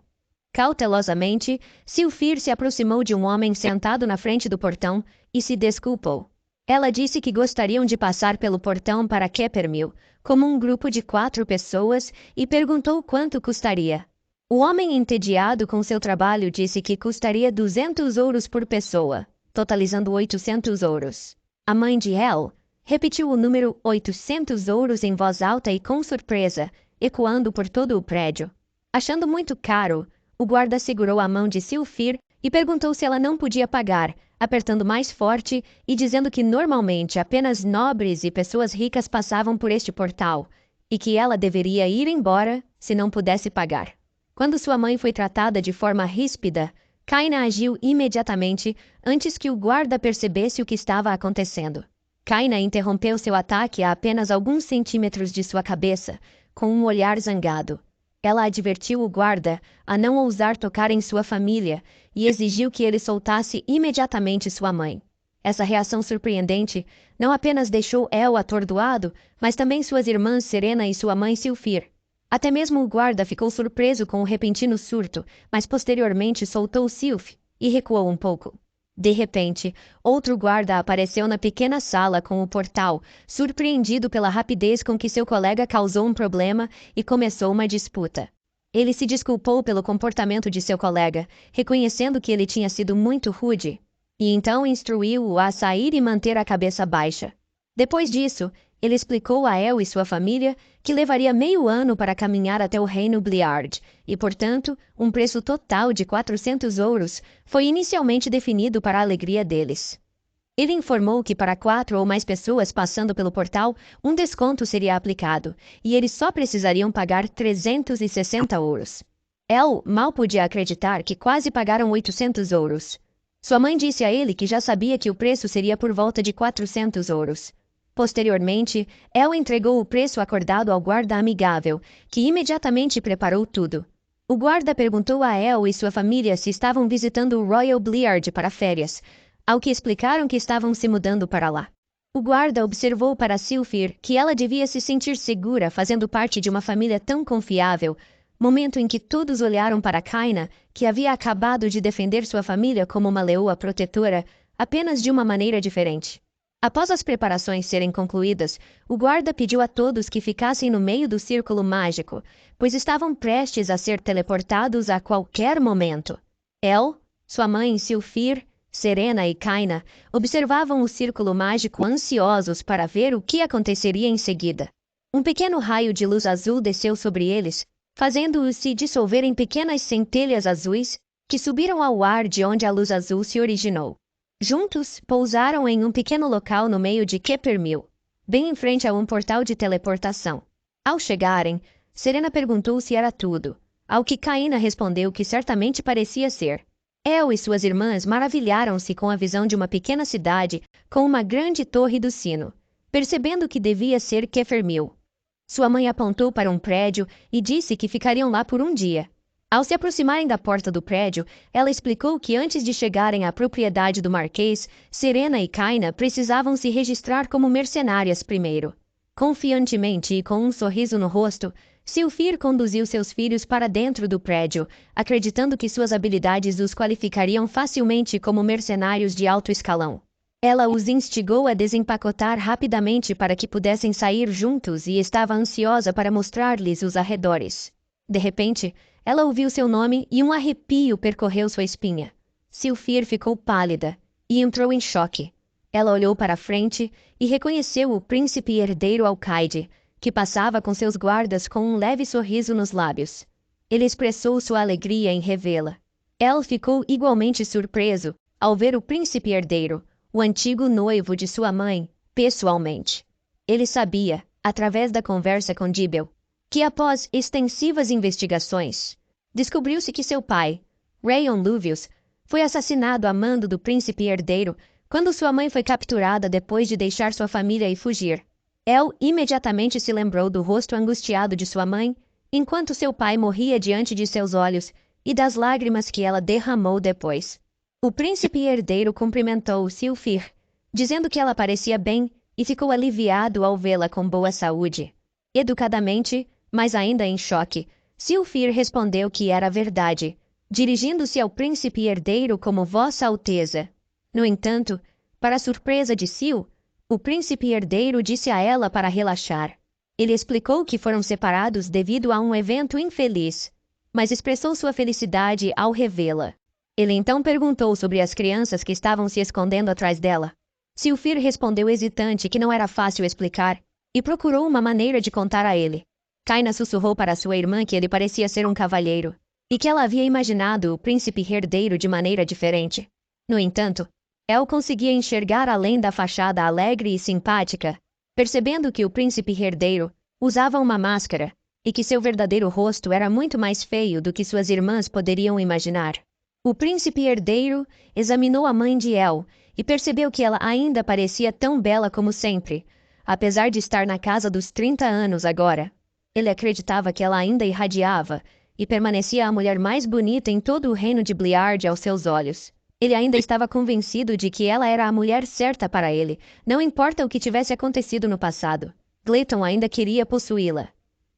Cautelosamente, Silfir se aproximou de um homem sentado na frente do portão e se desculpou. Ela disse que gostariam de passar pelo portão para Kefermil, como um grupo de 4 pessoas, e perguntou quanto custaria. O homem, entediado com seu trabalho, disse que custaria 200 ouros por pessoa, totalizando 800 ouros. A mãe de El repetiu o número 800 ouros em voz alta e com surpresa, ecoando por todo o prédio. Achando muito caro, o guarda segurou a mão de Silfir e perguntou se ela não podia pagar, apertando mais forte e dizendo que normalmente apenas nobres e pessoas ricas passavam por este portal, e que ela deveria ir embora se não pudesse pagar. Quando sua mãe foi tratada de forma ríspida, Kaina agiu imediatamente antes que o guarda percebesse o que estava acontecendo. Kaina interrompeu seu ataque a apenas alguns centímetros de sua cabeça, com um olhar zangado. Ela advertiu o guarda a não ousar tocar em sua família e exigiu que ele soltasse imediatamente sua mãe. Essa reação surpreendente não apenas deixou El atordoado, mas também suas irmãs Serena e sua mãe Silfir. Até mesmo o guarda ficou surpreso com o repentino surto, mas posteriormente soltou Silf e recuou um pouco. De repente, outro guarda apareceu na pequena sala com o portal, surpreendido pela rapidez com que seu colega causou um problema e começou uma disputa. Ele se desculpou pelo comportamento de seu colega, reconhecendo que ele tinha sido muito rude, e então instruiu-o a sair e manter a cabeça baixa. Depois disso, ele explicou a El e sua família que levaria meio ano para caminhar até o reino Bliard, e, portanto, um preço total de 400 ouros foi inicialmente definido para a alegria deles. Ele informou que para 4 ou mais pessoas passando pelo portal, um desconto seria aplicado, e eles só precisariam pagar 360 ouros. El mal podia acreditar que quase pagaram 800 ouros. Sua mãe disse a ele que já sabia que o preço seria por volta de 400 ouros. Posteriormente, El entregou o preço acordado ao guarda amigável, que imediatamente preparou tudo. O guarda perguntou a El e sua família se estavam visitando o Royal Bliard para férias, ao que explicaram que estavam se mudando para lá. O guarda observou para Silfir que ela devia se sentir segura fazendo parte de uma família tão confiável, momento em que todos olharam para Kaina, que havia acabado de defender sua família como uma leoa protetora, apenas de uma maneira diferente. Após as preparações serem concluídas, o guarda pediu a todos que ficassem no meio do círculo mágico, pois estavam prestes a ser teleportados a qualquer momento. El, sua mãe Silfir, Serena e Kaina observavam o círculo mágico ansiosos para ver o que aconteceria em seguida. Um pequeno raio de luz azul desceu sobre eles, fazendo-os se dissolver em pequenas centelhas azuis que subiram ao ar de onde a luz azul se originou. Juntos, pousaram em um pequeno local no meio de Kefermil, bem em frente a um portal de teleportação. Ao chegarem, Serena perguntou se era tudo, ao que Kaina respondeu que certamente parecia ser. El e suas irmãs maravilharam-se com a visão de uma pequena cidade com uma grande torre do sino, percebendo que devia ser Kefermil. Sua mãe apontou para um prédio e disse que ficariam lá por um dia. Ao se aproximarem da porta do prédio, ela explicou que antes de chegarem à propriedade do Marquês, Serena e Kaina precisavam se registrar como mercenárias primeiro. Confiantemente e com um sorriso no rosto, Silfir conduziu seus filhos para dentro do prédio, acreditando que suas habilidades os qualificariam facilmente como mercenários de alto escalão. Ela os instigou a desempacotar rapidamente para que pudessem sair juntos e estava ansiosa para mostrar-lhes os arredores. De repente, ela ouviu seu nome e um arrepio percorreu sua espinha. Silfir ficou pálida e entrou em choque. Ela olhou para a frente e reconheceu o príncipe herdeiro Alcaide, que passava com seus guardas com um leve sorriso nos lábios. Ele expressou sua alegria em revê-la. El ficou igualmente surpreso ao ver o príncipe herdeiro, o antigo noivo de sua mãe, pessoalmente. Ele sabia, através da conversa com Dibel, que após extensivas investigações, descobriu-se que seu pai, Rayon Luvius, foi assassinado a mando do príncipe herdeiro quando sua mãe foi capturada depois de deixar sua família e fugir. El imediatamente se lembrou do rosto angustiado de sua mãe, enquanto seu pai morria diante de seus olhos, e das lágrimas que ela derramou depois. O príncipe herdeiro cumprimentou Silfir, dizendo que ela parecia bem e ficou aliviado ao vê-la com boa saúde. Educadamente, mas ainda em choque, Silfir respondeu que era verdade, dirigindo-se ao príncipe herdeiro como Vossa Alteza. No entanto, para surpresa de Sil, o príncipe herdeiro disse a ela para relaxar. Ele explicou que foram separados devido a um evento infeliz, mas expressou sua felicidade ao revê-la. Ele então perguntou sobre as crianças que estavam se escondendo atrás dela. Silfir respondeu hesitante que não era fácil explicar, e procurou uma maneira de contar a ele. Kaina sussurrou para sua irmã que ele parecia ser um cavalheiro, e que ela havia imaginado o príncipe herdeiro de maneira diferente. No entanto, El conseguia enxergar além da fachada alegre e simpática, percebendo que o príncipe herdeiro usava uma máscara, e que seu verdadeiro rosto era muito mais feio do que suas irmãs poderiam imaginar. O príncipe herdeiro examinou a mãe de El e percebeu que ela ainda parecia tão bela como sempre, apesar de estar na casa dos 30 anos agora. Ele acreditava que ela ainda irradiava e permanecia a mulher mais bonita em todo o reino de Bliard aos seus olhos. Ele ainda estava convencido de que ela era a mulher certa para ele, não importa o que tivesse acontecido no passado. Gleiton ainda queria possuí-la.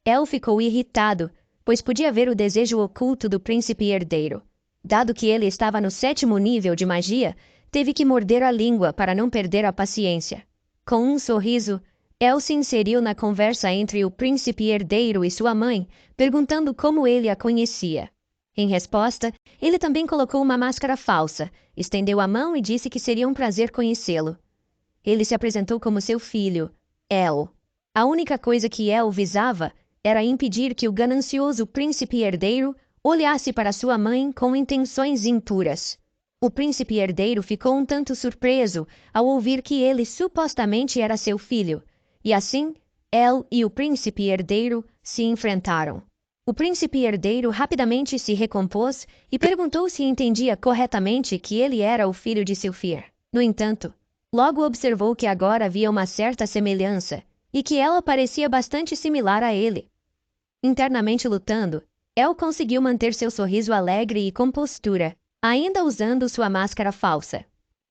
El ficou irritado, pois podia ver o desejo oculto do príncipe herdeiro. Dado que ele estava no 7º nível de magia, teve que morder a língua para não perder a paciência. Com um sorriso, El se inseriu na conversa entre o príncipe herdeiro e sua mãe, perguntando como ele a conhecia. Em resposta, ele também colocou uma máscara falsa, estendeu a mão e disse que seria um prazer conhecê-lo. Ele se apresentou como seu filho, El. A única coisa que El visava era impedir que o ganancioso príncipe herdeiro olhasse para sua mãe com intenções impuras. O príncipe herdeiro ficou um tanto surpreso ao ouvir que ele supostamente era seu filho, e assim, El e o príncipe herdeiro se enfrentaram. O príncipe herdeiro rapidamente se recompôs e perguntou se entendia corretamente que ele era o filho de Silfir. No entanto, logo observou que agora havia uma certa semelhança e que ela parecia bastante similar a ele. Internamente lutando, El conseguiu manter seu sorriso alegre e compostura, ainda usando sua máscara falsa.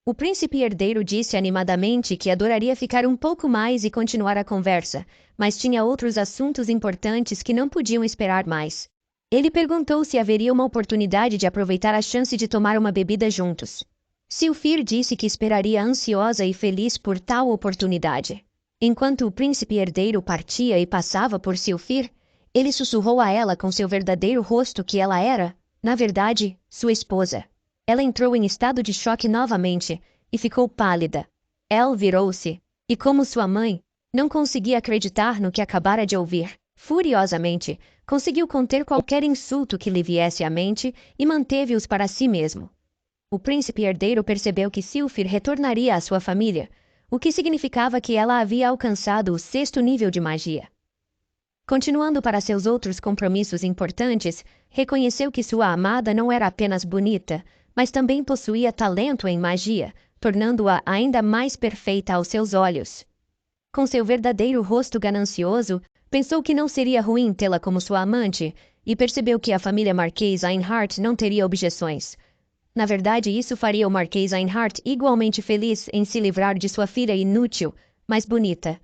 O príncipe herdeiro disse animadamente que adoraria ficar um pouco mais e continuar a conversa, mas tinha outros assuntos importantes que não podiam esperar mais. Ele perguntou se haveria uma oportunidade de aproveitar a chance de tomar uma bebida juntos. Silfir disse que esperaria ansiosa e feliz por tal oportunidade. Enquanto o príncipe herdeiro partia e passava por Silfir, ele sussurrou a ela com seu verdadeiro rosto que ela era, na verdade, sua esposa. Ela entrou em estado de choque novamente e ficou pálida. El virou-se, e como sua mãe, não conseguia acreditar no que acabara de ouvir. Furiosamente, conseguiu conter qualquer insulto que lhe viesse à mente e manteve-os para si mesmo. O príncipe herdeiro percebeu que Silfir retornaria à sua família, o que significava que ela havia alcançado o 6º nível de magia. Continuando para seus outros compromissos importantes, reconheceu que sua amada não era apenas bonita, mas também possuía talento em magia, tornando-a ainda mais perfeita aos seus olhos. Com seu verdadeiro rosto ganancioso, pensou que não seria ruim tê-la como sua amante, e percebeu que a família Marquês Einhart não teria objeções. Na verdade, isso faria o Marquês Einhart igualmente feliz em se livrar de sua filha inútil, mas bonita.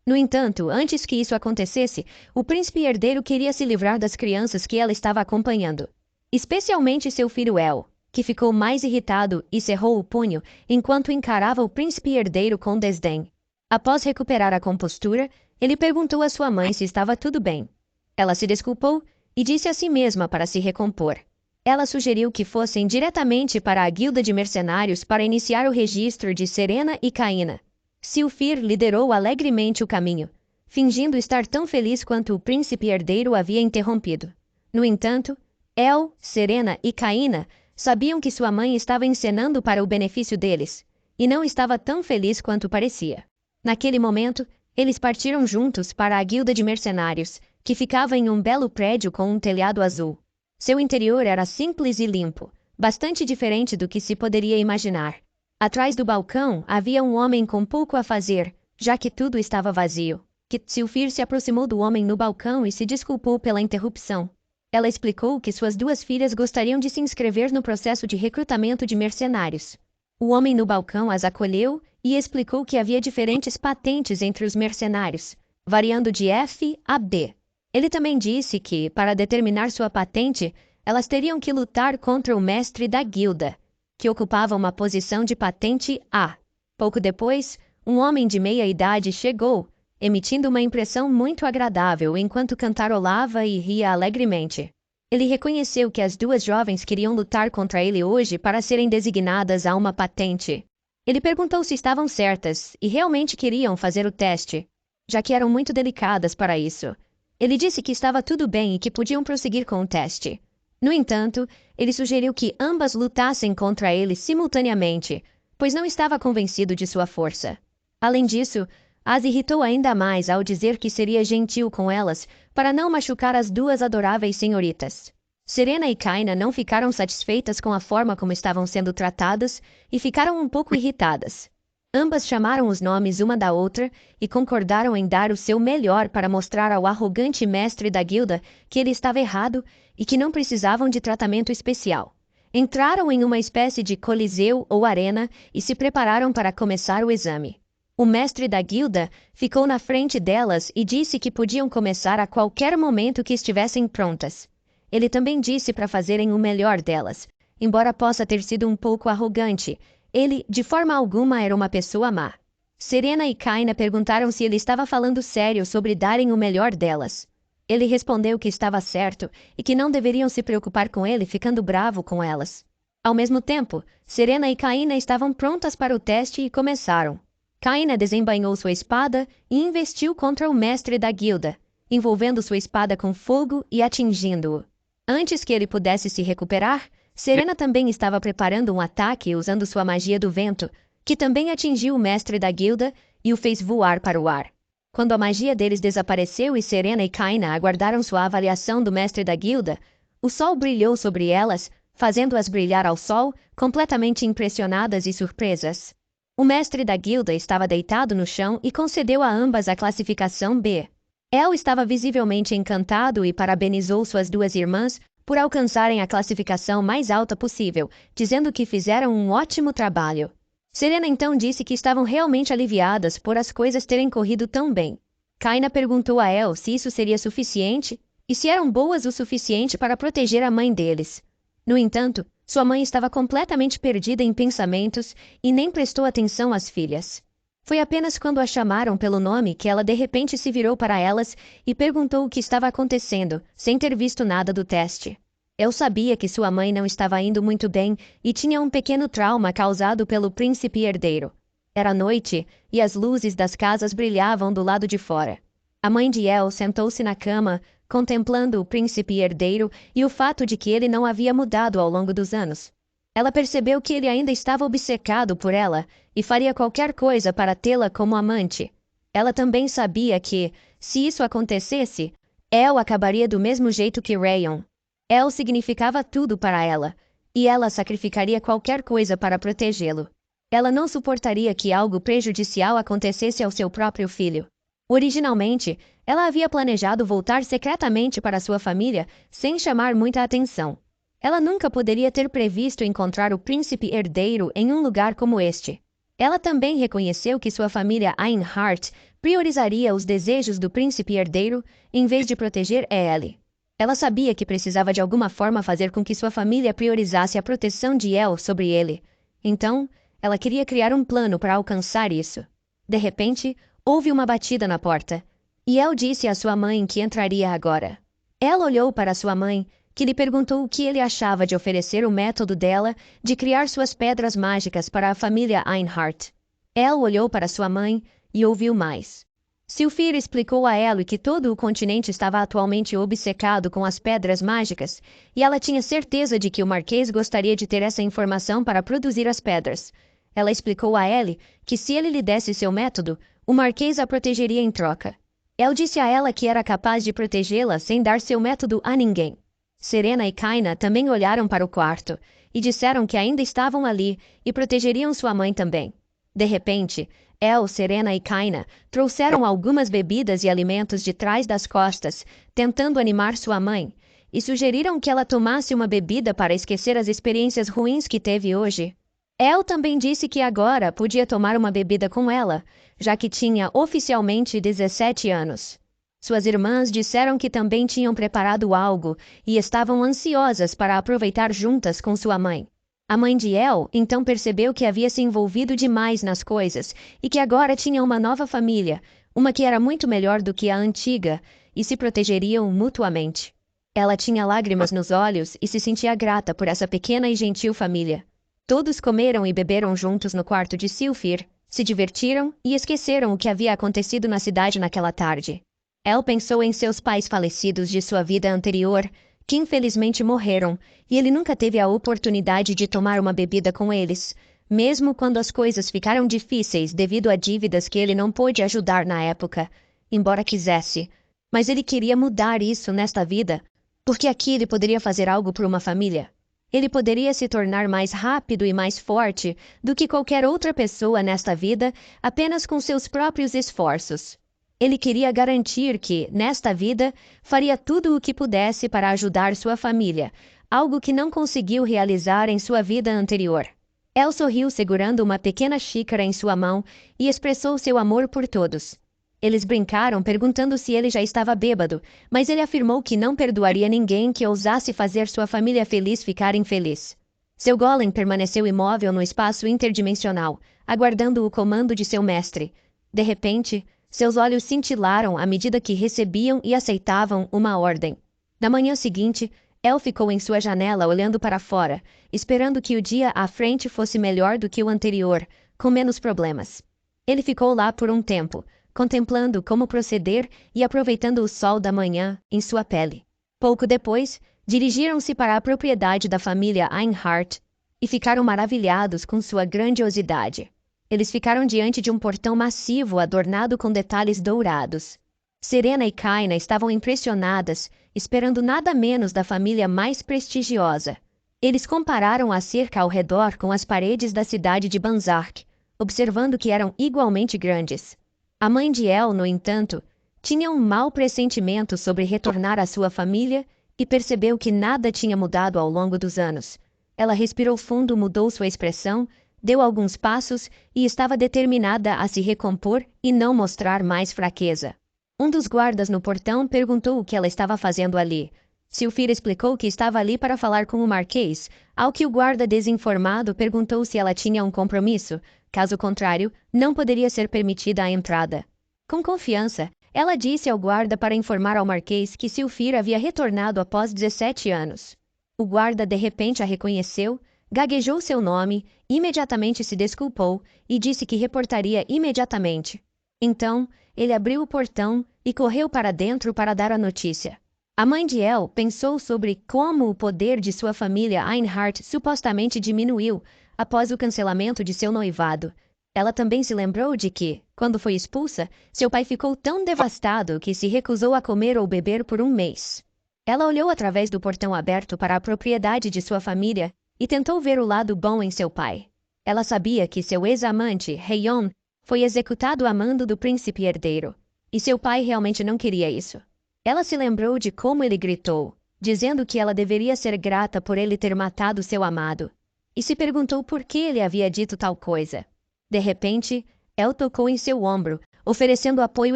No entanto, antes que isso acontecesse, o príncipe herdeiro queria se livrar das crianças que ela estava acompanhando, especialmente seu filho El, que ficou mais irritado e cerrou o punho enquanto encarava o príncipe herdeiro com desdém. Após recuperar a compostura, ele perguntou à sua mãe se estava tudo bem. Ela se desculpou e disse a si mesma para se recompor. Ela sugeriu que fossem diretamente para a guilda de mercenários para iniciar o registro de Serena e Kaina. Silfir liderou alegremente o caminho, fingindo estar tão feliz quanto o príncipe herdeiro havia interrompido. No entanto, El, Serena e Kaina sabiam que sua mãe estava encenando para o benefício deles, e não estava tão feliz quanto parecia. Naquele momento, eles partiram juntos para a guilda de mercenários, que ficava em um belo prédio com um telhado azul. Seu interior era simples e limpo, bastante diferente do que se poderia imaginar. Atrás do balcão havia um homem com pouco a fazer, já que tudo estava vazio. Silfir se aproximou do homem no balcão e se desculpou pela interrupção. Ela explicou que suas duas filhas gostariam de se inscrever no processo de recrutamento de mercenários. O homem no balcão as acolheu e explicou que havia diferentes patentes entre os mercenários, variando de F a B. Ele também disse que, para determinar sua patente, elas teriam que lutar contra o mestre da guilda, que ocupava uma posição de patente A. Pouco depois, um homem de meia idade chegou, emitindo uma impressão muito agradável enquanto cantarolava e ria alegremente. Ele reconheceu que as duas jovens queriam lutar contra ele hoje para serem designadas a uma patente. Ele perguntou se estavam certas e realmente queriam fazer o teste, já que eram muito delicadas para isso. Ele disse que estava tudo bem e que podiam prosseguir com o teste. No entanto, ele sugeriu que ambas lutassem contra ele simultaneamente, pois não estava convencido de sua força. Além disso, as irritou ainda mais ao dizer que seria gentil com elas para não machucar as duas adoráveis senhoritas. Serena e Kaina não ficaram satisfeitas com a forma como estavam sendo tratadas e ficaram um pouco irritadas. Ambas chamaram os nomes uma da outra e concordaram em dar o seu melhor para mostrar ao arrogante mestre da guilda que ele estava errado e que não precisavam de tratamento especial. Entraram em uma espécie de coliseu ou arena e se prepararam para começar o exame. O mestre da guilda ficou na frente delas e disse que podiam começar a qualquer momento que estivessem prontas. Ele também disse para fazerem o melhor delas, embora possa ter sido um pouco arrogante. Ele, de forma alguma, era uma pessoa má. Serena e Kaina perguntaram se ele estava falando sério sobre darem o melhor delas. Ele respondeu que estava certo e que não deveriam se preocupar com ele ficando bravo com elas. Ao mesmo tempo, Serena e Kaina estavam prontas para o teste e começaram. Kaina desembainhou sua espada e investiu contra o mestre da guilda, envolvendo sua espada com fogo e atingindo-o. Antes que ele pudesse se recuperar, Serena também estava preparando um ataque usando sua magia do vento, que também atingiu o mestre da guilda e o fez voar para o ar. Quando a magia deles desapareceu e Serena e Kaina aguardaram sua avaliação do mestre da guilda, o sol brilhou sobre elas, fazendo-as brilhar ao sol, completamente impressionadas e surpresas. O mestre da guilda estava deitado no chão e concedeu a ambas a classificação B. El estava visivelmente encantado e parabenizou suas duas irmãs por alcançarem a classificação mais alta possível, dizendo que fizeram um ótimo trabalho. Serena então disse que estavam realmente aliviadas por as coisas terem corrido tão bem. Kaina perguntou a El se isso seria suficiente e se eram boas o suficiente para proteger a mãe deles. No entanto, sua mãe estava completamente perdida em pensamentos e nem prestou atenção às filhas. Foi apenas quando a chamaram pelo nome que ela de repente se virou para elas e perguntou o que estava acontecendo, sem ter visto nada do teste. Eu sabia que sua mãe não estava indo muito bem e tinha um pequeno trauma causado pelo príncipe herdeiro. Era noite e as luzes das casas brilhavam do lado de fora. A mãe de El sentou-se na cama, contemplando o príncipe herdeiro e o fato de que ele não havia mudado ao longo dos anos. Ela percebeu que ele ainda estava obcecado por ela e faria qualquer coisa para tê-la como amante. Ela também sabia que, se isso acontecesse, El acabaria do mesmo jeito que Rayon. El significava tudo para ela, e ela sacrificaria qualquer coisa para protegê-lo. Ela não suportaria que algo prejudicial acontecesse ao seu próprio filho. Originalmente, ela havia planejado voltar secretamente para sua família sem chamar muita atenção. Ela nunca poderia ter previsto encontrar o príncipe herdeiro em um lugar como este. Ela também reconheceu que sua família Einhart priorizaria os desejos do príncipe herdeiro em vez de proteger ele. Ela sabia que precisava de alguma forma fazer com que sua família priorizasse a proteção de El sobre ele. Então, ela queria criar um plano para alcançar isso. De repente, houve uma batida na porta, e El disse à sua mãe que entraria agora. Ela olhou para sua mãe, que lhe perguntou o que ele achava de oferecer o método dela de criar suas pedras mágicas para a família Einhart. El olhou para sua mãe e ouviu mais. Sylphir explicou a Ellie que todo o continente estava atualmente obcecado com as pedras mágicas, e ela tinha certeza de que o Marquês gostaria de ter essa informação para produzir as pedras. Ela explicou a Ellie que se ele lhe desse seu método, o Marquês a protegeria em troca. El disse a ela que era capaz de protegê-la sem dar seu método a ninguém. Serena e Kaina também olharam para o quarto, e disseram que ainda estavam ali e protegeriam sua mãe também. De repente, El, Serena e Kaina trouxeram algumas bebidas e alimentos de trás das costas, tentando animar sua mãe, e sugeriram que ela tomasse uma bebida para esquecer as experiências ruins que teve hoje. Elle também disse que agora podia tomar uma bebida com ela, já que tinha oficialmente 17 anos. Suas irmãs disseram que também tinham preparado algo e estavam ansiosas para aproveitar juntas com sua mãe. A mãe de Elle então percebeu que havia se envolvido demais nas coisas e que agora tinha uma nova família, uma que era muito melhor do que a antiga, e se protegeriam mutuamente. Ela tinha lágrimas nos olhos e se sentia grata por essa pequena e gentil família. Todos comeram e beberam juntos no quarto de Silfir, se divertiram e esqueceram o que havia acontecido na cidade naquela tarde. Elle pensou em seus pais falecidos de sua vida anterior, que infelizmente morreram, e ele nunca teve a oportunidade de tomar uma bebida com eles, mesmo quando as coisas ficaram difíceis devido a dívidas que ele não pôde ajudar na época, embora quisesse. Mas ele queria mudar isso nesta vida, porque aqui ele poderia fazer algo por uma família. Ele poderia se tornar mais rápido e mais forte do que qualquer outra pessoa nesta vida apenas com seus próprios esforços. Ele queria garantir que, nesta vida, faria tudo o que pudesse para ajudar sua família, algo que não conseguiu realizar em sua vida anterior. Elle sorriu segurando uma pequena xícara em sua mão e expressou seu amor por todos. Eles brincaram perguntando se ele já estava bêbado, mas ele afirmou que não perdoaria ninguém que ousasse fazer sua família feliz ficar infeliz. Seu golem permaneceu imóvel no espaço interdimensional, aguardando o comando de seu mestre. De repente, seus olhos cintilaram à medida que recebiam e aceitavam uma ordem. Na manhã seguinte, Elle ficou em sua janela olhando para fora, esperando que o dia à frente fosse melhor do que o anterior, com menos problemas. Ele ficou lá por um tempo, contemplando como proceder e aproveitando o sol da manhã em sua pele. Pouco depois, dirigiram-se para a propriedade da família Einhart e ficaram maravilhados com sua grandiosidade. Eles ficaram diante de um portão massivo adornado com detalhes dourados. Serena e Kaina estavam impressionadas, esperando nada menos da família mais prestigiosa. Eles compararam a cerca ao redor com as paredes da cidade de Banzark, observando que eram igualmente grandes. A mãe de Elle, no entanto, tinha um mau pressentimento sobre retornar à sua família e percebeu que nada tinha mudado ao longo dos anos. Ela respirou fundo, mudou sua expressão, deu alguns passos e estava determinada a se recompor e não mostrar mais fraqueza. Um dos guardas no portão perguntou o que ela estava fazendo ali. Silfir explicou que estava ali para falar com o Marquês, ao que o guarda desinformado perguntou se ela tinha um compromisso. Caso contrário, não poderia ser permitida a entrada. Com confiança, ela disse ao guarda para informar ao Marquês que Silfir havia retornado após 17 anos. O guarda de repente a reconheceu, gaguejou seu nome, imediatamente se desculpou e disse que reportaria imediatamente. Então, ele abriu o portão e correu para dentro para dar a notícia. A mãe de Elle pensou sobre como o poder de sua família Einhart supostamente diminuiu após o cancelamento de seu noivado. Ela também se lembrou de que, quando foi expulsa, seu pai ficou tão devastado que se recusou a comer ou beber por um mês. Ela olhou através do portão aberto para a propriedade de sua família e tentou ver o lado bom em seu pai. Ela sabia que seu ex-amante, Heion, foi executado a mando do príncipe herdeiro, e seu pai realmente não queria isso. Ela se lembrou de como ele gritou, dizendo que ela deveria ser grata por ele ter matado seu amado, e se perguntou por que ele havia dito tal coisa. De repente, Elle tocou em seu ombro, oferecendo apoio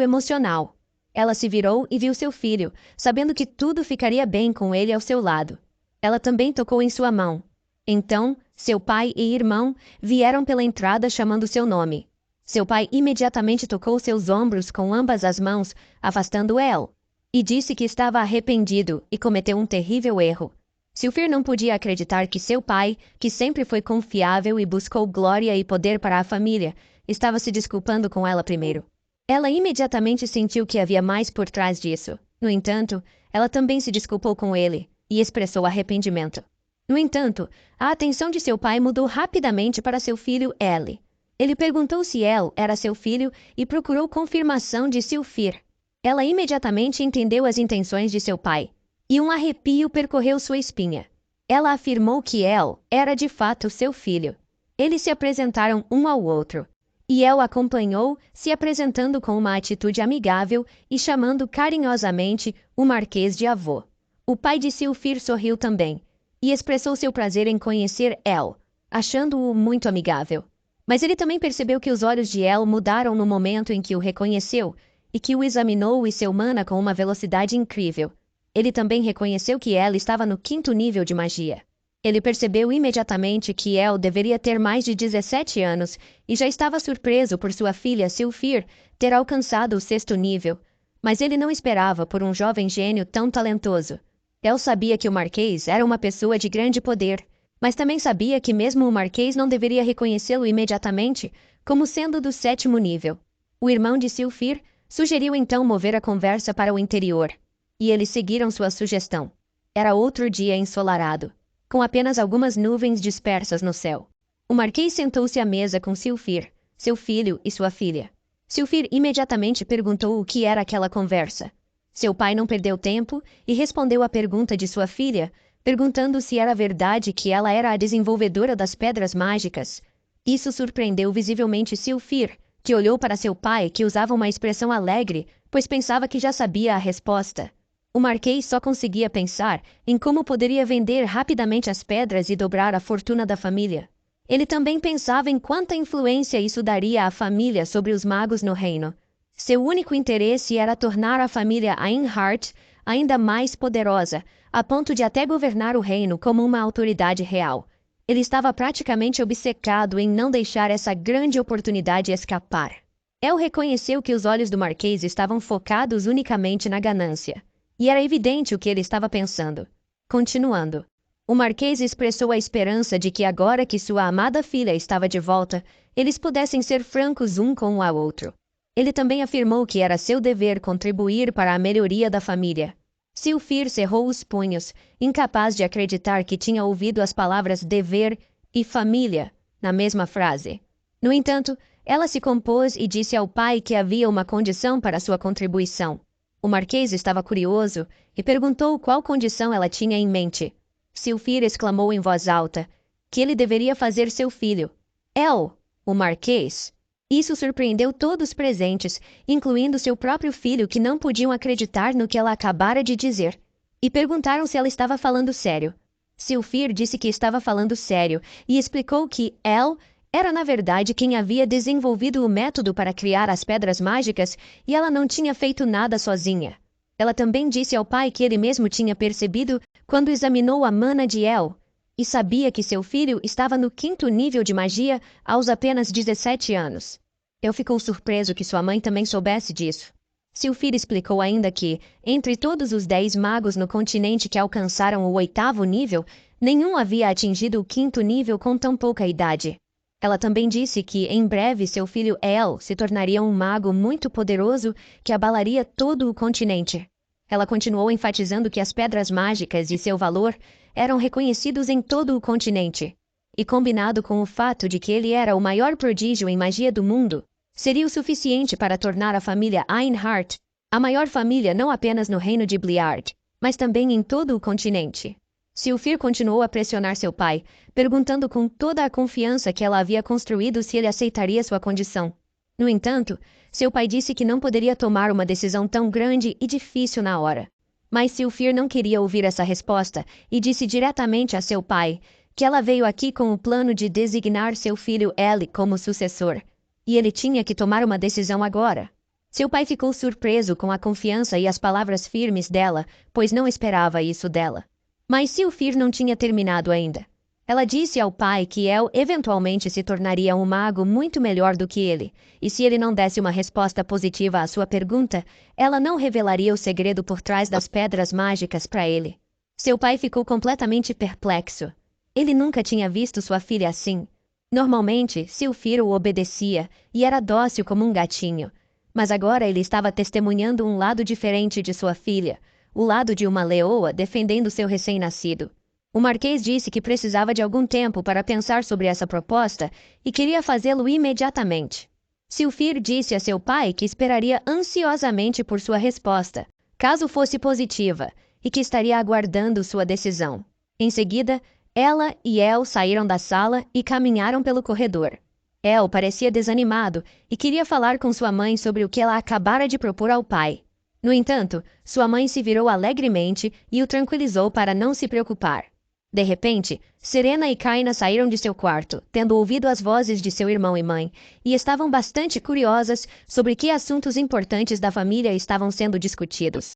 emocional. Ela se virou e viu seu filho, sabendo que tudo ficaria bem com ele ao seu lado. Ela também tocou em sua mão. Então, seu pai e irmão vieram pela entrada chamando seu nome. Seu pai imediatamente tocou seus ombros com ambas as mãos, afastando Elle, e disse que estava arrependido e cometeu um terrível erro. Silfir não podia acreditar que seu pai, que sempre foi confiável e buscou glória e poder para a família, estava se desculpando com ela primeiro. Ela imediatamente sentiu que havia mais por trás disso. No entanto, ela também se desculpou com ele e expressou arrependimento. No entanto, a atenção de seu pai mudou rapidamente para seu filho Elle. Ele perguntou se Elle era seu filho e procurou confirmação de Silfir. Ela imediatamente entendeu as intenções de seu pai, e um arrepio percorreu sua espinha. Ela afirmou que Elle era de fato seu filho. Eles se apresentaram um ao outro, e Elle acompanhou, se apresentando com uma atitude amigável e chamando carinhosamente o Marquês de avô. O pai de Silfir sorriu também, e expressou seu prazer em conhecer El, achando-o muito amigável. Mas ele também percebeu que os olhos de El mudaram no momento em que o reconheceu, e que o examinou e seu mana com uma velocidade incrível. Ele também reconheceu que El estava no 5º nível de magia. Ele percebeu imediatamente que El deveria ter mais de 17 anos e já estava surpreso por sua filha Silfir ter alcançado o 6º nível. Mas ele não esperava por um jovem gênio tão talentoso. El sabia que o Marquês era uma pessoa de grande poder, mas também sabia que mesmo o Marquês não deveria reconhecê-lo imediatamente como sendo do 7º nível. O irmão de Silfir sugeriu então mover a conversa para o interior, e eles seguiram sua sugestão. Era outro dia ensolarado, com apenas algumas nuvens dispersas no céu. O Marquês sentou-se à mesa com Silfir, seu filho e sua filha. Silfir imediatamente perguntou o que era aquela conversa. Seu pai não perdeu tempo e respondeu à pergunta de sua filha, perguntando se era verdade que ela era a desenvolvedora das pedras mágicas. Isso surpreendeu visivelmente Silfir, que olhou para seu pai, que usava uma expressão alegre, pois pensava que já sabia a resposta. O Marquês só conseguia pensar em como poderia vender rapidamente as pedras e dobrar a fortuna da família. Ele também pensava em quanta influência isso daria à família sobre os magos no reino. Seu único interesse era tornar a família Einhart ainda mais poderosa, a ponto de até governar o reino como uma autoridade real. Ele estava praticamente obcecado em não deixar essa grande oportunidade escapar. El reconheceu que os olhos do Marquês estavam focados unicamente na ganância. E era evidente o que ele estava pensando. Continuando. O Marquês expressou a esperança de que agora que sua amada filha estava de volta, eles pudessem ser francos um com o outro. Ele também afirmou que era seu dever contribuir para a melhoria da família. Silfir cerrou os punhos, incapaz de acreditar que tinha ouvido as palavras dever e família na mesma frase. No entanto, ela se compôs e disse ao pai que havia uma condição para sua contribuição. O Marquês estava curioso e perguntou qual condição ela tinha em mente. Silfir exclamou em voz alta que ele deveria fazer seu filho. El, o Marquês. Isso surpreendeu todos os presentes, incluindo seu próprio filho, que não podiam acreditar no que ela acabara de dizer, e perguntaram se ela estava falando sério. Silfir disse que estava falando sério e explicou que El era na verdade quem havia desenvolvido o método para criar as pedras mágicas e ela não tinha feito nada sozinha. Ela também disse ao pai que ele mesmo tinha percebido quando examinou a mana de El, e sabia que seu filho estava no 5º nível de magia aos apenas 17 anos. Eu ficou surpreso que sua mãe também soubesse disso. Silfir explicou ainda que, entre todos os 10 magos no continente que alcançaram o 8º nível, nenhum havia atingido o 5º nível com tão pouca idade. Ela também disse que, em breve, seu filho El se tornaria um mago muito poderoso que abalaria todo o continente. Ela continuou enfatizando que as pedras mágicas e seu valor eram reconhecidos em todo o continente. E combinado com o fato de que ele era o maior prodígio em magia do mundo, seria o suficiente para tornar a família Einhart a maior família não apenas no reino de Bliard, mas também em todo o continente. Silfir continuou a pressionar seu pai, perguntando com toda a confiança que ela havia construído se ele aceitaria sua condição. No entanto, seu pai disse que não poderia tomar uma decisão tão grande e difícil na hora. Mas Silfir não queria ouvir essa resposta e disse diretamente a seu pai que ela veio aqui com o plano de designar seu filho Eli como sucessor, e ele tinha que tomar uma decisão agora. Seu pai ficou surpreso com a confiança e as palavras firmes dela, pois não esperava isso dela. Mas Silfir não tinha terminado ainda. Ela disse ao pai que El eventualmente se tornaria um mago muito melhor do que ele, e se ele não desse uma resposta positiva à sua pergunta, ela não revelaria o segredo por trás das pedras mágicas para ele. Seu pai ficou completamente perplexo. Ele nunca tinha visto sua filha assim. Normalmente, Silfir o obedecia e era dócil como um gatinho, mas agora ele estava testemunhando um lado diferente de sua filha, o lado de uma leoa defendendo seu recém-nascido. O Marquês disse que precisava de algum tempo para pensar sobre essa proposta e queria fazê-lo imediatamente. Silfir disse a seu pai que esperaria ansiosamente por sua resposta, caso fosse positiva, e que estaria aguardando sua decisão. Em seguida, ela e El saíram da sala e caminharam pelo corredor. El parecia desanimado e queria falar com sua mãe sobre o que ela acabara de propor ao pai. No entanto, sua mãe se virou alegremente e o tranquilizou para não se preocupar. De repente, Serena e Kaina saíram de seu quarto, tendo ouvido as vozes de seu irmão e mãe, e estavam bastante curiosas sobre que assuntos importantes da família estavam sendo discutidos.